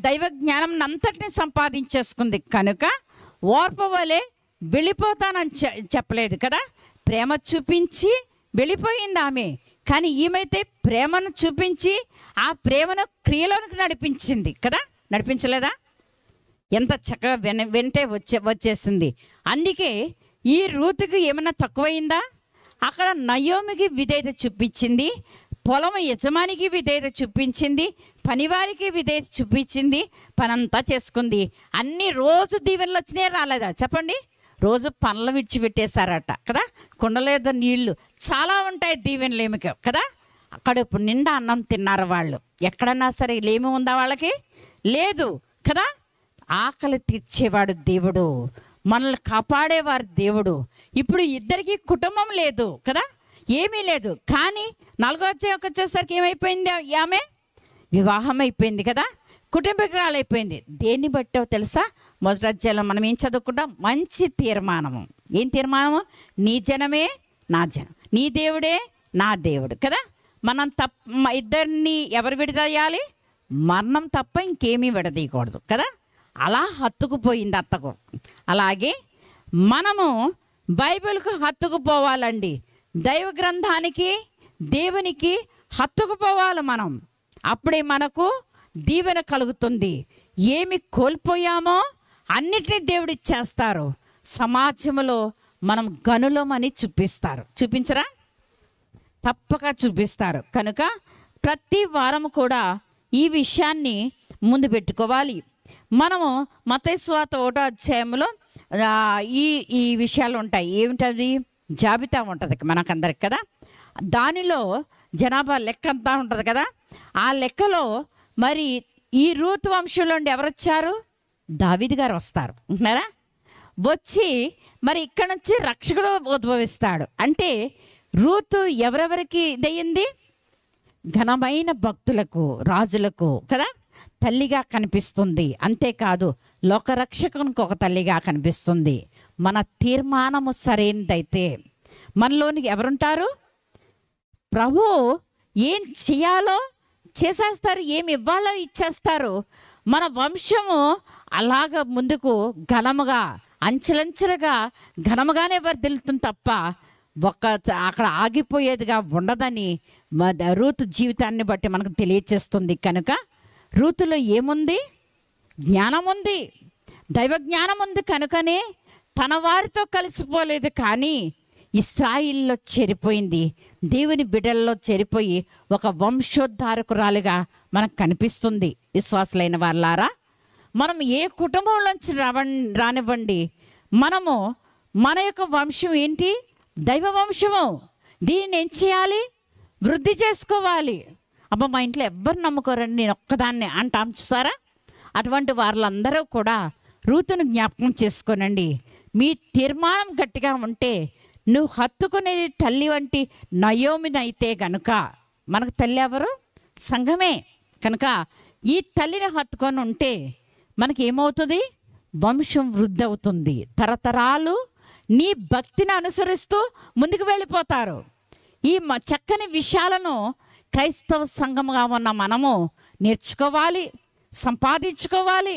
దైవ జ్ఞానం అంతటిని సంపాదించేసుకుంది. కనుక ఓర్పు వలె వెళ్ళిపోతానని చెప్పలేదు కదా. ప్రేమ చూపించి వెళ్ళిపోయింది ఆమె. కానీ ఈమెతే ప్రేమను చూపించి ఆ ప్రేమను క్రియలోనికి నడిపించింది కదా. నడిపించలేదా? ఎంత చక్కగా వెంటే వచ్చేసింది. అందుకే ఈ రూతుకి ఏమన్నా తక్కువైందా? అక్కడ నయోమికి విధేయత చూపించింది, పొలం యజమానికి విధేయత చూపించింది, పనివారికి విధేయత చూపించింది, పనంతా చేసుకుంది. అన్ని రోజు దీవెనలు వచ్చినాయి రాలేదా? చెప్పండి. రోజు పనులు విడిచిపెట్టేశారట కదా. కుండలేదో నీళ్లు చాలా ఉంటాయి దీవెనలేమికి కదా. కడుపు నిండా అన్నం తిన్నారు వాళ్ళు. ఎక్కడన్నా సరే లేమి ఉందా వాళ్ళకి? లేదు కదా. ఆకలి తీర్చేవాడు దేవుడు, మనల్ని కాపాడేవారు దేవుడు. ఇప్పుడు ఇద్దరికి కుటుంబం లేదు కదా, ఏమీ లేదు. కానీ 4వ అధ్యాయంకి వచ్చేసరికి ఏమైపోయింది? ఆమె వివాహం అయిపోయింది కదా, కుటుంబీకురాలు అయిపోయింది. దేన్ని బట్టో తెలుసా? మొదటి అధ్యాయంలో మనం ఏం చదువుకుంటాం? మంచి తీర్మానము. ఏం తీర్మానము? నీ జనమే నా జనం, నీ దేవుడే నా దేవుడు కదా. మనం ఇద్దరిని ఎవరు విడదీయాలి? మరణం తప్ప ఇంకేమీ విడదీయకూడదు కదా. అలా హత్తుకుపోయింది అత్తకు. అలాగే మనము బైబిల్కు హత్తుకుపోవాలండి. దైవ గ్రంథానికి, దేవునికి హత్తుకుపోవాలి మనం. అప్పుడే మనకు దీవెన కలుగుతుంది. ఏమి కోల్పోయామో అన్నిటినీ దేవుడు ఇచ్చేస్తారు. సమాజంలో మనం గనులమని చూపిస్తారు. చూపించరా? తప్పక చూపిస్తారు. కనుక ప్రతి వారం కూడా ఈ విషయాన్ని ముందు పెట్టుకోవాలి. మనము మత్తయి సువార్త 1వ అధ్యాయంలో ఈ విషయాలు ఉంటాయి. ఏమిటది? జాబితా ఉంటుంది మనకందరికి కదా. దానిలో జనాభా లెక్క అంతా ఉంటుంది కదా. ఆ లెక్కలో మరి ఈ రూతు వంశంలో నుండి ఎవరు వచ్చారు? దావీదు గారు వస్తారు ఉన్నారా. వచ్చి మరి ఇక్కడ నుంచి రక్షకుడు ఉద్భవిస్తాడు. అంటే రూతు ఎవరెవరికి ఇదయ్యింది? ఘనమైన భక్తులకు, రాజులకు కదా తల్లిగా కనిపిస్తుంది. అంతేకాదు లోకరక్షకునికి ఒక తల్లిగా కనిపిస్తుంది. మన తీర్మానము సరైనదైతే మనలోనికి ఎవరుంటారు? ప్రభు ఏం చేయాలో చేసేస్తారు, ఏమి ఇవ్వాలో ఇచ్చేస్తారు. మన వంశము అలాగ ముందుకు ఘనముగా, అంచెలంచెలుగా ఘనముగానే వర్ధిల్లుతుంది తప్ప అక్కడ ఆగిపోయేదిగా ఉండదని రూతు జీవితాన్ని బట్టి మనకు తెలియచేస్తుంది. కనుక రూతులో ఏముంది? జ్ఞానం ఉంది, దైవ జ్ఞానం ఉంది. కనుకనే తన వారితో కలిసిపోలేదు, కానీ ఇశ్రాయిల్లో చేరిపోయింది. దేవుని బిడ్డల్లో చేరిపోయి ఒక వంశోద్ధారకురాలుగా మనకు కనిపిస్తుంది. విశ్వాసులైన వాళ్ళారా, మనం ఏ కుటుంబంలోంచి రానివ్వండి, మనము మన యొక్క వంశం ఏంటి? దైవ వంశము. దీన్ని ఏం చేయాలి? వృద్ధి చేసుకోవాలి. అబ్బా మా ఇంట్లో ఎవ్వరు నమ్ముకోరండి, నేను ఒక్కదాన్ని అంటాం చూసారా. అటువంటి వాళ్ళందరూ కూడా రూతును జ్ఞాపకం చేసుకోనండి. మీ తీర్మానం గట్టిగా ఉంటే నువ్వు హత్తుకునేది తల్లి వంటి నయోమినైతే గనుక, మనకు తల్లి ఎవరు? సంఘమే. కనుక ఈ తల్లిని హత్తుకొని ఉంటే మనకి ఏమవుతుంది? వంశం వృద్ధి అవుతుంది. తరతరాలు నీ భక్తిని అనుసరిస్తూ ముందుకు వెళ్ళిపోతారు. ఈ చక్కని విషయాలను క్రైస్తవ సంఘముగా ఉన్న మనము నేర్చుకోవాలి, సంపాదించుకోవాలి.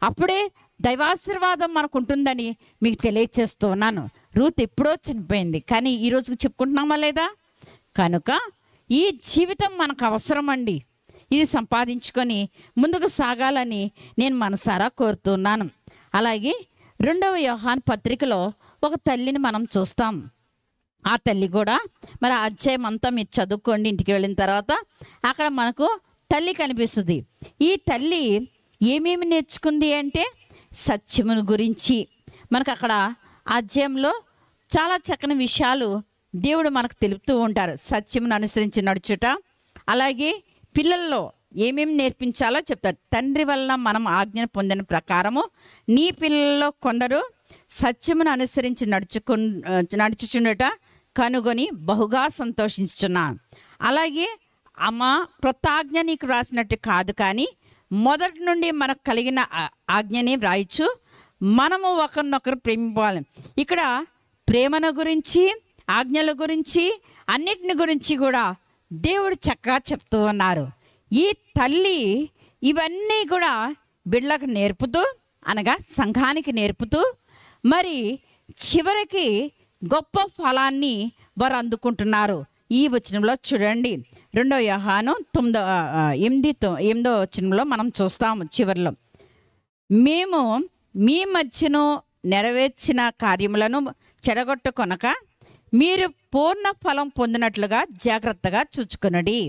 అప్పుడే దైవాశీర్వాదం మనకు ఉంటుందని మీకు తెలియచేస్తూ ఉన్నాను. రూత్ ఎప్పుడో చనిపోయింది, కానీ ఈరోజుకి చెప్పుకుంటున్నామా లేదా? కనుక ఈ జీవితం మనకు అవసరం అండి. ఇది సంపాదించుకొని ముందుకు సాగాలని నేను మనసారా కోరుతున్నాను. అలాగే 2వ యోహాను పత్రికలో ఒక తల్లిని మనం చూస్తాం. ఆ తల్లి కూడా మరి అధ్యాయం అంతా మీరు చదువుకోండి ఇంటికి వెళ్ళిన తర్వాత. అక్కడ మనకు తల్లి కనిపిస్తుంది. ఈ తల్లి ఏమేమి నేర్చుకుంది అంటే సత్యమును గురించి మనకు అక్కడ అధ్యాయంలో చాలా చక్కని విషయాలు దేవుడు మనకు తెలుపుతూ ఉంటారు. సత్యమును అనుసరించి నడుచుట, అలాగే పిల్లల్లో ఏమేమి నేర్పించాలో చెప్తారు. తండ్రి వల్ల మనం ఆజ్ఞను పొందిన ప్రకారము నీ పిల్లల్లో కొందరు సత్యమును అనుసరించి నడుచుచుండట కనుగొని బహుగా సంతోషించుచున్నాను. అలాగే అమ్మ క్రొత్త ఆజ్ఞ నీకు రాసినట్టు కాదు, కానీ మొదటి నుండి మనకు కలిగిన ఆజ్ఞని వ్రాయచ్చు, మనము ఒకరినొకరు ప్రేమించాలి. ఇక్కడ ప్రేమను గురించి, ఆజ్ఞల గురించి, అన్నిటిని గురించి కూడా దేవుడు చక్కగా చెప్తూ ఉన్నారు. ఈ తల్లి ఇవన్నీ కూడా బిడ్డలకు నేర్పుతూ, అనగా సంఘానికి నేర్పుతూ, మరి చివరికి గొప్ప ఫలాన్ని వారు అందుకుంటున్నారు. ఈ వచనంలో చూడండి, 2వ యోహాను 8వ వచనంలో మనం చూస్తాము చివరిలో, మేము మీ మధ్యను నెరవేర్చిన కార్యములను చెడగొట్టుకొనక మీరు పూర్ణ ఫలం పొందినట్లుగా జాగ్రత్తగా చూచుకొనడి.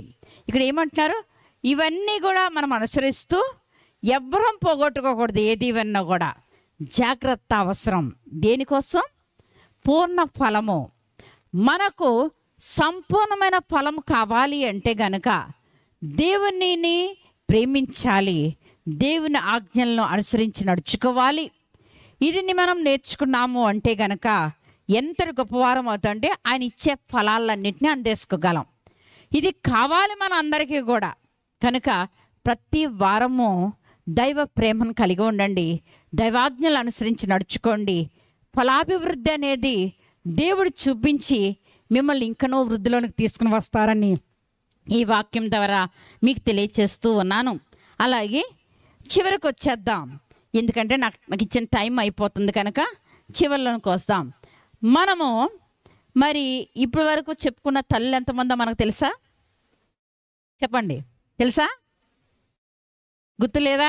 ఇక్కడ ఏమంటున్నారు? ఇవన్నీ కూడా మనం అనుసరిస్తూ ఎవ్వరం పోగొట్టుకోకూడదు. ఏది ఇవన్నా కూడా జాగ్రత్త అవసరం. దేనికోసం? పూర్ణ ఫలము. మనకు సంపూర్ణమైన ఫలం కావాలి అంటే గనక దేవునిని ప్రేమించాలి, దేవుని ఆజ్ఞలను అనుసరించి నడుచుకోవాలి. ఇది మనం నేర్చుకున్నాము అంటే గనక ఎంత గొప్పవారం అవుతుందంటే ఆయన ఇచ్చే ఫలాలన్నింటినీ అందేసుకోగలం. ఇది కావాలి మన అందరికీ కూడా. కనుక ప్రతి వారము దైవ ప్రేమను కలిగి ఉండండి, దైవాజ్ఞలు అనుసరించి నడుచుకోండి. ఫలాభివృద్ధి అనేది దేవుడు చూపించి మిమ్మల్ని ఇంకనూ వృద్ధిలోనికి తీసుకుని వస్తారని ఈ వాక్యం ద్వారా మీకు తెలియచేస్తూ ఉన్నాను. అలాగే చివరికి వచ్చేద్దాం, ఎందుకంటే నాకు ఇచ్చిన టైం అయిపోతుంది కనుక చివరిలోనికి వస్తాం. మనము మరి ఇప్పటి వరకు చెప్పుకున్న తల్లులు ఎంతమందో మనకు తెలుసా? చెప్పండి, తెలుసా? గుర్తులేదా?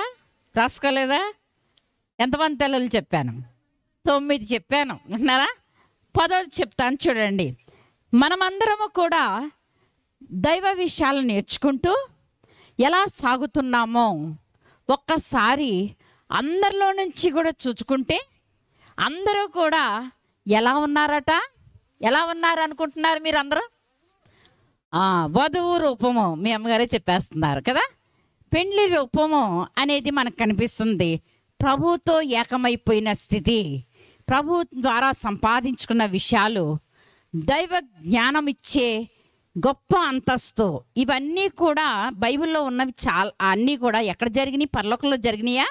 రాసుకోలేదా? ఎంతమంది తల్లులు చెప్పాను? 9 చెప్పాను. విన్నారా? 10 చెప్తాను చూడండి. మనమందరము కూడా దైవ విషయాలు నేర్చుకుంటూ ఎలా సాగుతున్నామో ఒక్కసారి అందరిలో నుంచి కూడా చూసుకుంటే అందరూ కూడా ఎలా ఉన్నారట? ఎలా ఉన్నారు అనుకుంటున్నారు మీరు అందరూ? వధువు రూపము మీ అమ్మగారే చెప్పేస్తున్నారు కదా. పెండ్లి రూపము అనేది మనకు కనిపిస్తుంది. ప్రభువుతో ఏకమైపోయిన స్థితి, ప్రభు ద్వారా సంపాదించుకున్న విషయాలు, దైవ జ్ఞానం ఇచ్చే గొప్ప అంతస్తు, ఇవన్నీ కూడా బైబిల్లో ఉన్నవి. చాలా అన్నీ కూడా ఎక్కడ జరిగినాయి? పరలోకంలో జరిగినాయా?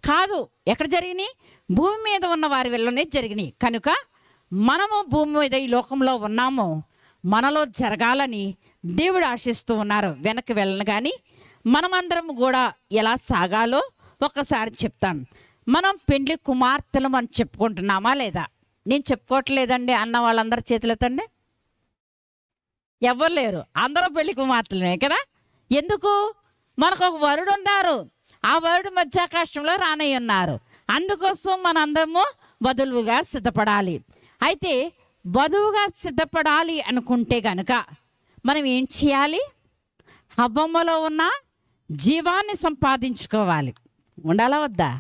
కాదు. ఎక్కడ జరిగినాయి? భూమి మీద ఉన్న వారి వల్లనే జరిగినాయి. కనుక మనము భూమి మీద ఈ లోకంలో ఉన్నాము, మనలో జరగాలని దేవుడు ఆశిస్తూ ఉన్నారు. వెనక్కి వెళ్ళను కానీ మనమందరం కూడా ఎలా సాగాలో ఒక్కసారి చెప్తాను. మనం పెండ్లి కుమార్తెలు మనం చెప్పుకుంటున్నామా లేదా? నేను చెప్పుకోవట్లేదండి అన్న వాళ్ళందరూ చేతులెత్తండి. ఎవరు లేరు, అందరూ పెళ్లి కుమార్తెలే కదా. ఎందుకు? మనకు ఒక వరుడు ఉన్నారు, ఆ వరుడు మధ్యాకాశంలో రానయ్య ఉన్నారు. అందుకోసం మనందరము వధువుగా సిద్ధపడాలి. అయితే వధువుగా సిద్ధపడాలి అనుకుంటే గనుక మనం ఏం చేయాలి? హవ్వమ్మలో ఉన్న జీవాన్ని సంపాదించుకోవాలి. ఉండాలా వద్దా?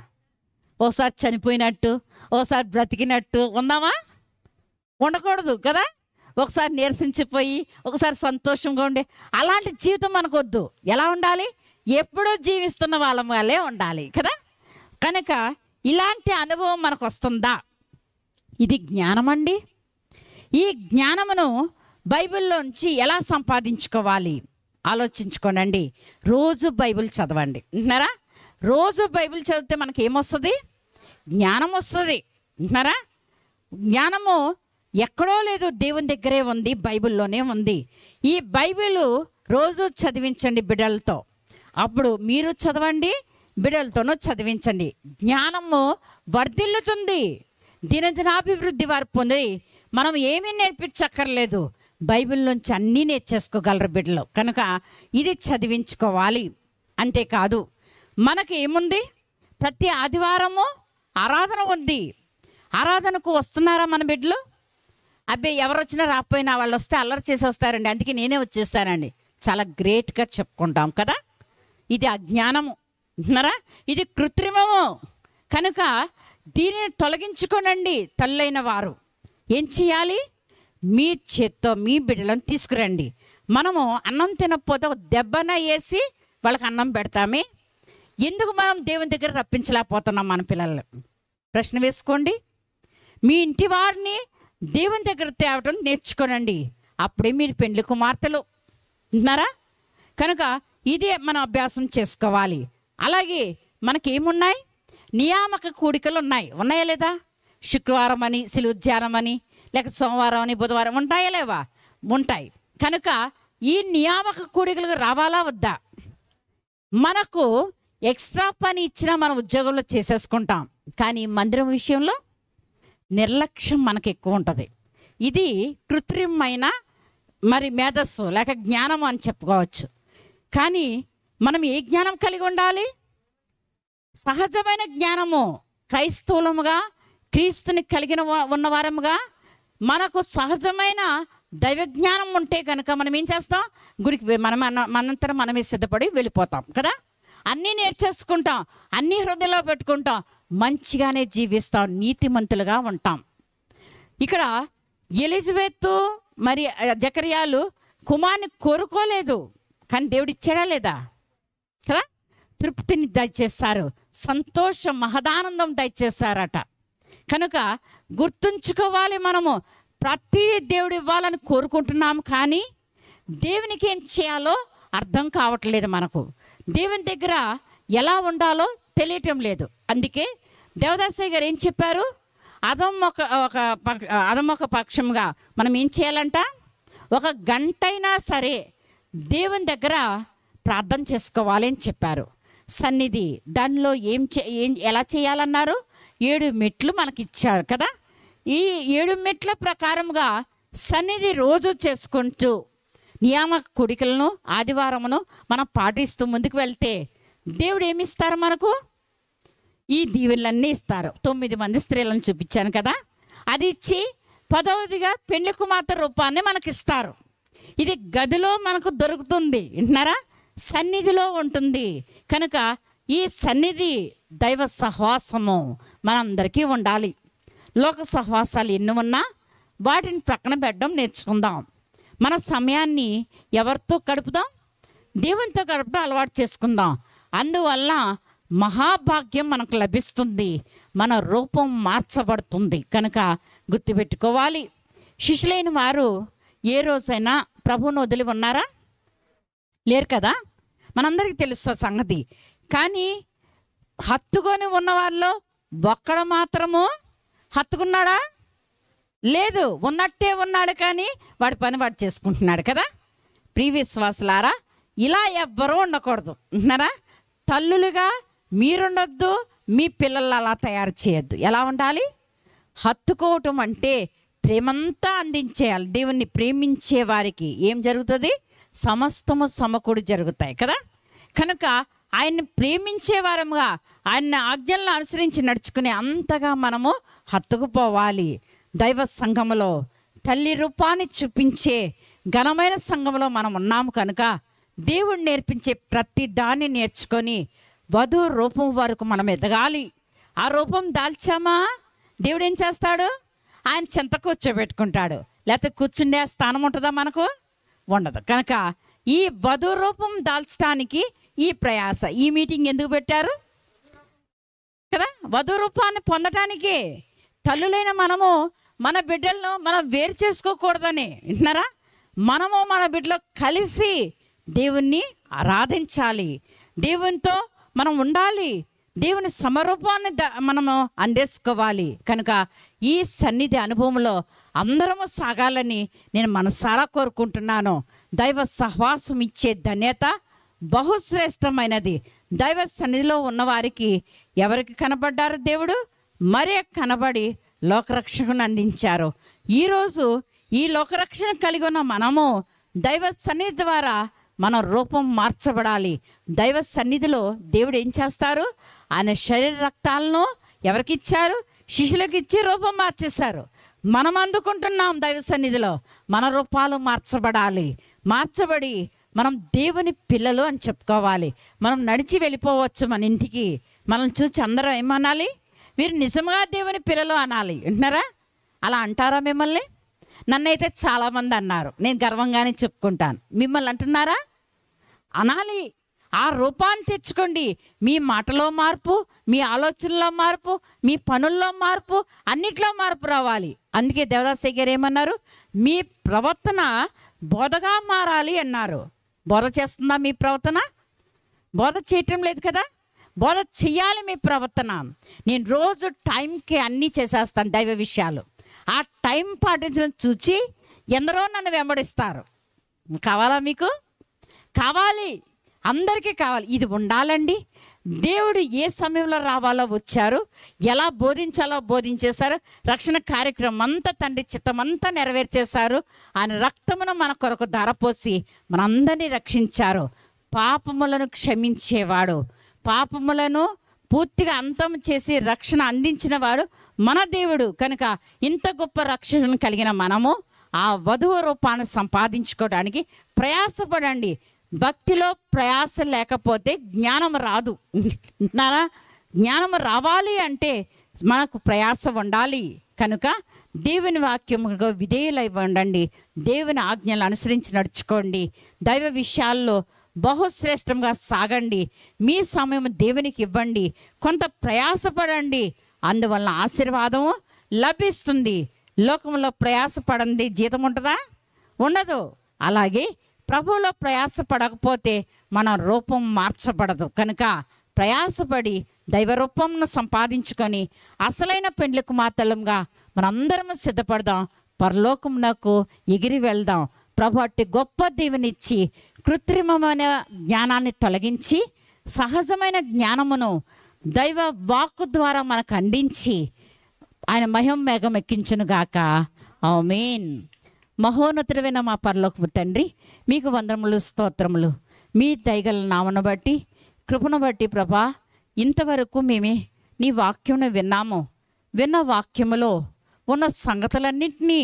ఓసారి చనిపోయినట్టు, ఓసారి బ్రతికినట్టు ఉందామా? ఉండకూడదు కదా. ఒకసారి నీరసించిపోయి, ఒకసారి సంతోషంగా ఉండే అలాంటి జీవితం మనకొద్దు. ఎలా ఉండాలి? ఎప్పుడూ జీవిస్తున్న వాళ్ళం వాళ్ళే ఉండాలి కదా. కనుక ఇలాంటి అనుభవం మనకు వస్తుందా? ఇది జ్ఞానం అండి. ఈ జ్ఞానమును బైబిల్లోంచి ఎలా సంపాదించుకోవాలి ఆలోచించుకోనండి. రోజు బైబిల్ చదవండి. వింటున్నారా? రోజు బైబిల్ చదివితే మనకి ఏమొస్తుంది? జ్ఞానం వస్తుంది. వింటున్నారా? జ్ఞానము ఎక్కడో లేదు, దేవుని దగ్గరే ఉంది, బైబిల్లోనే ఉంది. ఈ బైబిల్ రోజు చదివించండి బిడ్డలతో. అప్పుడు మీరు చదవండి, బిడ్డలతోనూ చదివించండి. జ్ఞానము వర్ధిల్లుతుంది, దినదినాభివృద్ధి వారు పొంది మనం ఏమీ నేర్పించక్కర్లేదు, బైబిల్లోంచి అన్నీ నేర్చేసుకోగలరు బిడ్డలు. కనుక ఇది చదివించుకోవాలి. అంతేకాదు మనకి ఏముంది? ప్రతి ఆదివారము ఆరాధన ఉంది. ఆరాధనకు వస్తున్నారా మన బిడ్డలు? అబ్బే ఎవరు వచ్చినా రాకపోయినా వాళ్ళు వస్తే అల్లరి చేసేస్తారండి, అందుకే నేనే వచ్చేస్తానండి. చాలా గ్రేట్గా చెప్పుకుంటాం కదా. ఇది అజ్ఞానము. విన్నారా? ఇది కృత్రిమము. కనుక దీనిని తొలగించుకోనండి. తల్లైన వారు ఏం చేయాలి? మీ చేత్తో మీ బిడ్డలను తీసుకురండి. మనము అన్నం తినకపోతే ఒక దెబ్బన వేసి వాళ్ళకి అన్నం పెడతామే. ఎందుకు మనం దేవుని దగ్గర రప్పించలేకపోతున్నాం మన పిల్లల్ని? ప్రశ్న వేసుకోండి. మీ ఇంటి వారిని దేవుని దగ్గర తేవటం నేర్చుకోనండి. అప్పుడే మీరు పెండ్లి కుమార్తెలు. విన్నారా? కనుక ఇదే మనం అభ్యాసం చేసుకోవాలి. అలాగే మనకేమున్నాయి? నియామక కూడికలు ఉన్నాయి. ఉన్నాయా లేదా? శుక్రవారం అని, శిలువ ధ్యానం అని, లేక సోమవారం అని, బుధవారం ఉంటాయా లేవా? ఉంటాయి. కనుక ఈ నియామక కూడికలకు రావాలా వద్దా? మనకు ఎక్స్ట్రా పని ఇచ్చినా మనం ఉద్యోగంలో చేసేసుకుంటాం, కానీ మందిరం విషయంలో నిర్లక్ష్యం మనకు ఎక్కువ ఉంటుంది. ఇది కృత్రిమమైన మరి మేధస్సు లేక జ్ఞానం అని చెప్పుకోవచ్చు. కానీ మనం ఏ జ్ఞానం కలిగి ఉండాలి? సహజమైన జ్ఞానము. క్రైస్తవులముగా క్రీస్తుని కలిగిన ఉన్నవారముగా మనకు సహజమైన దైవ జ్ఞానం ఉంటే కనుక మనం ఏం చేస్తాం? గుడికి మనంతరం మనమే సిద్ధపడి వెళ్ళిపోతాం కదా. అన్నీ నేర్చేసుకుంటాం, అన్నీ హృదయంలో పెట్టుకుంటాం. మంచిగానే జీవిస్తాం, నీతిమంతులుగా ఉంటాం. ఇక్కడ ఎలిజబెత్ మరి జకర్యాలు కుమారుని కోరుకోలేదు, కానీ దేవుడు ఇచ్చాడా లేదా కదా? తృప్తిని దయచేస్తారు, సంతోషం మహదానందం దయచేస్తారట. కనుక గుర్తుంచుకోవాలి, మనము ప్రతి దేవుడు ఇవ్వాలని కోరుకుంటున్నాము, కానీ దేవునికి ఏం చేయాలో అర్థం కావట్లేదు. మనకు దేవుని దగ్గర ఎలా ఉండాలో తెలియటం లేదు. అందుకే దేవదాసయ్య గారు ఏం చెప్పారు? అదమొక పక్షంగా మనం ఏం చేయాలంట? 1 గంటైనా సరే దేవుని దగ్గర ప్రార్థన చేసుకోవాలి అని చెప్పారు. సన్నిధి దానిలో ఎలా చేయాలన్నారు? 7 మెట్లు మనకి ఇచ్చారు కదా. ఈ 7 మెట్ల ప్రకారంగా సన్నిధి రోజు చేసుకుంటూ నియామక కోడికలను ఆదివారమును మనం పాటిస్తూ ముందుకు వెళ్తే దేవుడు ఏమి ఇస్తారు మనకు? ఈ దీవెనలన్నీ ఇస్తారు. 9 మంది స్త్రీలను చూపించాను కదా, అది ఇచ్చి 10వదిగా పెళ్లి కుమార్తె రూపాన్ని మనకి ఇస్తారు. ఇది గదిలో మనకు దొరుకుతుంది, వింటున్నారా? సన్నిధిలో ఉంటుంది. కనుక ఈ సన్నిధి దైవ సహవాసము మనందరికీ ఉండాలి. లోక సహవాసాలు ఎన్ని ఉన్నా వాటిని ప్రక్కన పెట్టడం నేర్చుకుందాం. మన సమయాన్ని ఎవరితో గడుపుదాం? దేవునితో గడపడం అలవాటు చేసుకుందాం. అందువల్ల మహాభాగ్యం మనకు లభిస్తుంది, మన రూపం మార్చబడుతుంది. కనుక గుర్తుపెట్టుకోవాలి, శిష్యులైన వారు ఏ రోజైనా ప్రభువును వదిలి ఉన్నారా? లేరు కదా, మనందరికీ తెలుసు సంగతి. కానీ హత్తుకొని ఉన్న వాళ్ళలో ఒక్కడ మాత్రము హత్తుకున్నాడా? లేదు, ఉన్నట్టే ఉన్నాడు, కానీ వాడి పని వాడు చేసుకుంటున్నాడు కదా. ప్రియ విశ్వాసులారా, ఇలా ఎవ్వరూ ఉండకూడదు, అంటున్నారా? తల్లులుగా మీరుండొద్దు, మీ పిల్లలు అలా తయారు చేయొద్దు. ఎలా ఉండాలి? హత్తుకోవటం అంటే ప్రేమంతా అందించేయాలి. దేవుణ్ణి ప్రేమించే వారికి ఏం జరుగుతుంది? సమస్తము సమకూడి జరుగుతాయి కదా. కనుక ఆయన్ని ప్రేమించే వారముగా, ఆయన ఆజ్ఞలను అనుసరించి నడుచుకునే అంతగా మనము హత్తుకుపోవాలి. దైవ సంఘములో తల్లి రూపాన్ని చూపించే ఘనమైన సంఘంలో మనం ఉన్నాము. కనుక దేవుడు నేర్పించే ప్రతి దాన్ని నేర్చుకొని వధువు రూపం వరకు మనం ఎదగాలి. ఆ రూపం దాల్చామా, దేవుడు ఏం చేస్తాడు? ఆయన చెంత కూర్చోబెట్టుకుంటాడు. లేకపోతే కూర్చుండే స్థానం ఉంటుందా? మనకు ఉండదు. కనుక ఈ వధువు రూపం దాల్చడానికి ఈ ప్రయాస, ఈ మీటింగ్ ఎందుకు పెట్టారు కదా? వధువు రూపాన్ని పొందటానికి. తల్లులైన మనము మన బిడ్డలను మనం వేరు చేసుకోకూడదని, వింటున్నారా? మనము మన బిడ్డలో కలిసి దేవుణ్ణి ఆరాధించాలి, దేవునితో మనం ఉండాలి, దేవుని సమరూపాన్ని మనము అందేసుకోవాలి. కనుక ఈ సన్నిధి అనుభవంలో అందరము సాగాలని నేను మనసారా కోరుకుంటున్నాను. దైవ సహవాసం ఇచ్చే ధన్యత బహుశ్రేష్టమైనది. దైవ సన్నిధిలో ఉన్నవారికి ఎవరికి కనబడ్డారు? దేవుడు మరే కనబడి లోకరక్షణను అందించారు. ఈరోజు ఈ లోకరక్షణ కలిగి ఉన్న మనము దైవ సన్నిధి ద్వారా మన రూపం మార్చబడాలి. దైవ సన్నిధిలో దేవుడు ఏం చేస్తారు? ఆయన శరీర రక్తాలను ఎవరికి ఇచ్చారు? శిష్యులకు ఇచ్చి రూపం మార్చేశారు. మనం అందుకుంటున్నాం దైవ సన్నిధిలో. మన రూపాలు మార్చబడాలి. మార్చబడి మనం దేవుని పిల్లలు అని చెప్పుకోవాలి. మనం నడిచి వెళ్ళిపోవచ్చు మన ఇంటికి. మనం చూసి అందరూ ఏమనాలి? వీరు నిజంగా దేవుని పిల్లలు అనాలి, వింటున్నారా? అలా అంటారా మిమ్మల్ని? నన్నైతే చాలామంది అన్నారు, నేను గర్వంగానే చెప్పుకుంటాను. మిమ్మల్ని అంటున్నారా? అనాలి. ఆ రూపాన్ని తెచ్చుకోండి. మీ మాటలో మార్పు, మీ ఆలోచనలో మార్పు, మీ పనుల్లో మార్పు, అన్నిట్లో మార్పు రావాలి. అందుకే దేవదాసయ్య గారు ఏమన్నారు? మీ ప్రవర్తన బోధగా మారాలి అన్నారు. బోధ చేస్తుందా మీ ప్రవర్తన? బోధ చేయటం లేదు కదా. బోధ చెయ్యాలి మీ ప్రవర్తన. నేను రోజు టైంకి అన్నీ చేసేస్తాను దైవ విషయాలు. ఆ టైం పాటించడం చూచి ఎందరో నన్ను వెంబడిస్తారు. కావాలా మీకు? కావాలి, అందరికీ కావాలి. ఇది ఉండాలండి. దేవుడు ఏ సమయంలో రావాలో వచ్చారు, ఎలా బోధించాలో బోధించేశారు. రక్షణ కార్యక్రమం అంతా తండ్రి చిత్తమంతా నెరవేర్చేశారు. ఆయన రక్తమును మన కొరకు ధారపోసి మనందరినీ రక్షించారు. పాపములను క్షమించేవాడు, పాపములను పూర్తిగా అంతం చేసి రక్షణ అందించిన వాడు మన దేవుడు. కనుక ఇంత గొప్ప రక్షణను కలిగిన మనము ఆ వధువు రూపాన్ని సంపాదించుకోవడానికి ప్రయాసపడండి. భక్తిలో ప్రయాస లేకపోతే జ్ఞానం రాదు. నానా జ్ఞానము రావాలి అంటే మనకు ప్రయాస ఉండాలి. కనుక దేవుని వాక్యముగా విధేయులై ఉండండి. దేవుని ఆజ్ఞలు అనుసరించి నడుచుకోండి. దైవ విషయాల్లో బహుశ్రేష్టంగా సాగండి. మీ సమయం దేవునికి ఇవ్వండి. కొంత ప్రయాసపడండి, అందువలన ఆశీర్వాదము లభిస్తుంది. లోకంలో ప్రయాసపడండి జీతం ఉంటుందా? ఉండదు. అలాగే ప్రభువులో ప్రయాసపడకపోతే మన రూపం మార్చబడదు. కనుక ప్రయాసపడి దైవ రూపంను సంపాదించుకొని అసలైన పెండ్లి కుమార్తెలుగా మనందరం సిద్ధపడదాం. పరలోకమునకు ఎగిరి వెళ్దాం. ప్రభు అట్టి గొప్ప దీవెనిచ్చి కృత్రిమమైన జ్ఞానాన్ని తొలగించి సహజమైన జ్ఞానమును దైవ వాక్కు ద్వారా మనకు అందించి ఆయన మహిమ మేఘం ఎక్కించునుగాక. ఆమేన్. మహోన్నతుడైన మా పరలోకపు తండ్రి, మీకు వందనములు, స్తోత్రములు. మీ దయగల నామను బట్టి, కృపను బట్టి ప్రభా, ఇంతవరకు మేమే నీ వాక్యమును విన్నాము. విన్న వాక్యములో ఉన్న సంగతులన్నింటినీ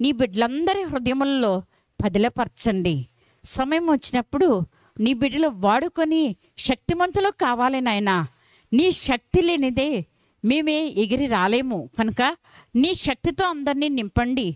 నీ బిడ్డలందరి హృదయములలో పదిలపరచండి. సమయం వచ్చినప్పుడు నీ బిడ్డలు వాడుకొని శక్తిమంతులు కావాలి నాయనా. నీ శక్తి లేనిదే మేమే ఎగిరి రాలేము. కనుక నీ శక్తితో అందరినీ నింపండి,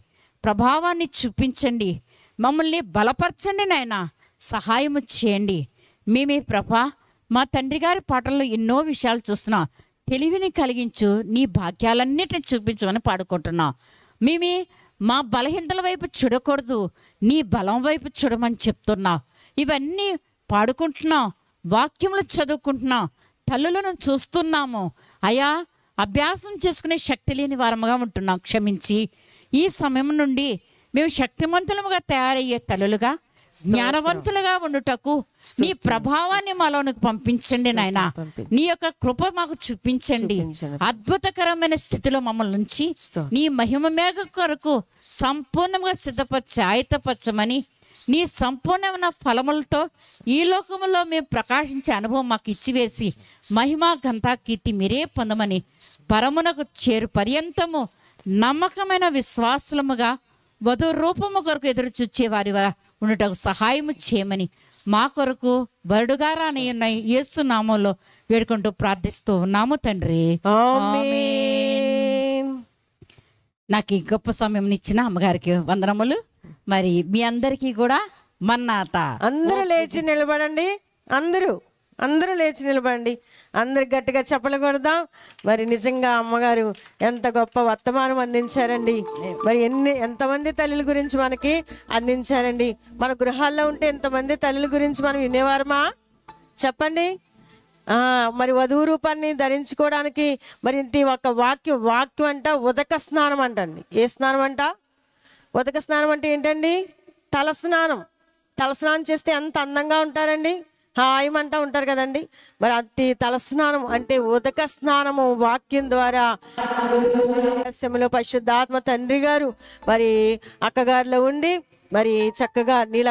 ప్రభావాన్ని చూపించండి, మమ్మల్ని బలపరచండి నాయనా. సహాయము చేయండి. మేమే ప్రభా, మా తండ్రి గారి పాటల్లో ఎన్నో విషయాలు చూస్తున్నాం. తెలివిని కలిగించు, నీ భాగ్యాలన్నిటిని చూపించమని పాడుకుంటున్నాం. మేమే మా బలహీనతల వైపు చూడకూడదు, నీ బలం వైపు చూడమని చెప్తున్నావు. ఇవన్నీ పాడుకుంటున్నాం, వాక్యములు చదువుకుంటున్నాం, తల్లులను చూస్తున్నాము. అయా, అభ్యాసం చేసుకునే శక్తి లేని వారముగా ఉంటున్నాం. క్షమించి ఈ సమయం నుండి మేము శక్తివంతులుగా తయారయ్యే తల్లులుగా, జ్ఞానవంతులుగా ఉండుటకు నీ ప్రభావాన్ని మాలోనికి పంపించండి నాయన. నీ యొక్క కృప మాకు చూపించండి. అద్భుతకరమైన స్థితిలో మమ్మల్ని ఉంచి నీ మహిమ మేఘ కొరకు సంపూర్ణంగా సిద్ధపరచి ఆయత్తపరచమని, నీ సంపూర్ణమైన ఫలములతో ఈ లోకములో మేము ప్రకాశించే అనుభవం మాకు ఇచ్చివేసి మహిమ ఘనత కీర్తి మీరే పొందమని, పరమునకు చేరు పర్యంతము నమ్మకమైన విశ్వాసులముగా వధు రూపము కొరకు ఎదురు చూచే వారిగా ఉండటకు సహాయము చేయమని, మా కొరకు వరుడుగా రాని ఉన్న యేసు నామంలో వేడుకుంటూ ప్రార్థిస్తూ ఉన్నాము తండ్రి. ఆమేన్. నాకు ఈ గొప్ప సమయం ఇచ్చిన అమ్మగారికి వందనములు. మరి మీ అందరికీ కూడా మన్నాత. అందరూ లేచి నిలబడండి. అందరూ లేచి నిలబడండి. అందరు గట్టిగా చప్పలు కొడదాం. మరి నిజంగా అమ్మగారు ఎంత గొప్ప వర్తమానం అందించారండి. మరి ఎంతమంది తల్లుల గురించి మనకి అందించారండి. మన గృహాల్లో ఉంటే ఎంతమంది తల్లుల గురించి మనం వినేవారమా? చెప్పండి. మరి వధువు రూపాన్ని ధరించుకోవడానికి మరి ఒక వాక్యం అంట ఉదక స్నానం అంటండి. ఏ స్నానం అంట? ఉదక స్నానం అంటే ఏంటండి? తలస్నానం. తలస్నానం చేస్తే ఎంత అందంగా ఉంటారండి, హాయిమంటా ఉంటారు కదండి. మరి అట్టి తలస్నానం అంటే ఉదక స్నానము వాక్యం ద్వారా పరిశుద్ధాత్మ తండ్రి గారు మరి అక్కగారిలో ఉండి మరి చక్కగా నీల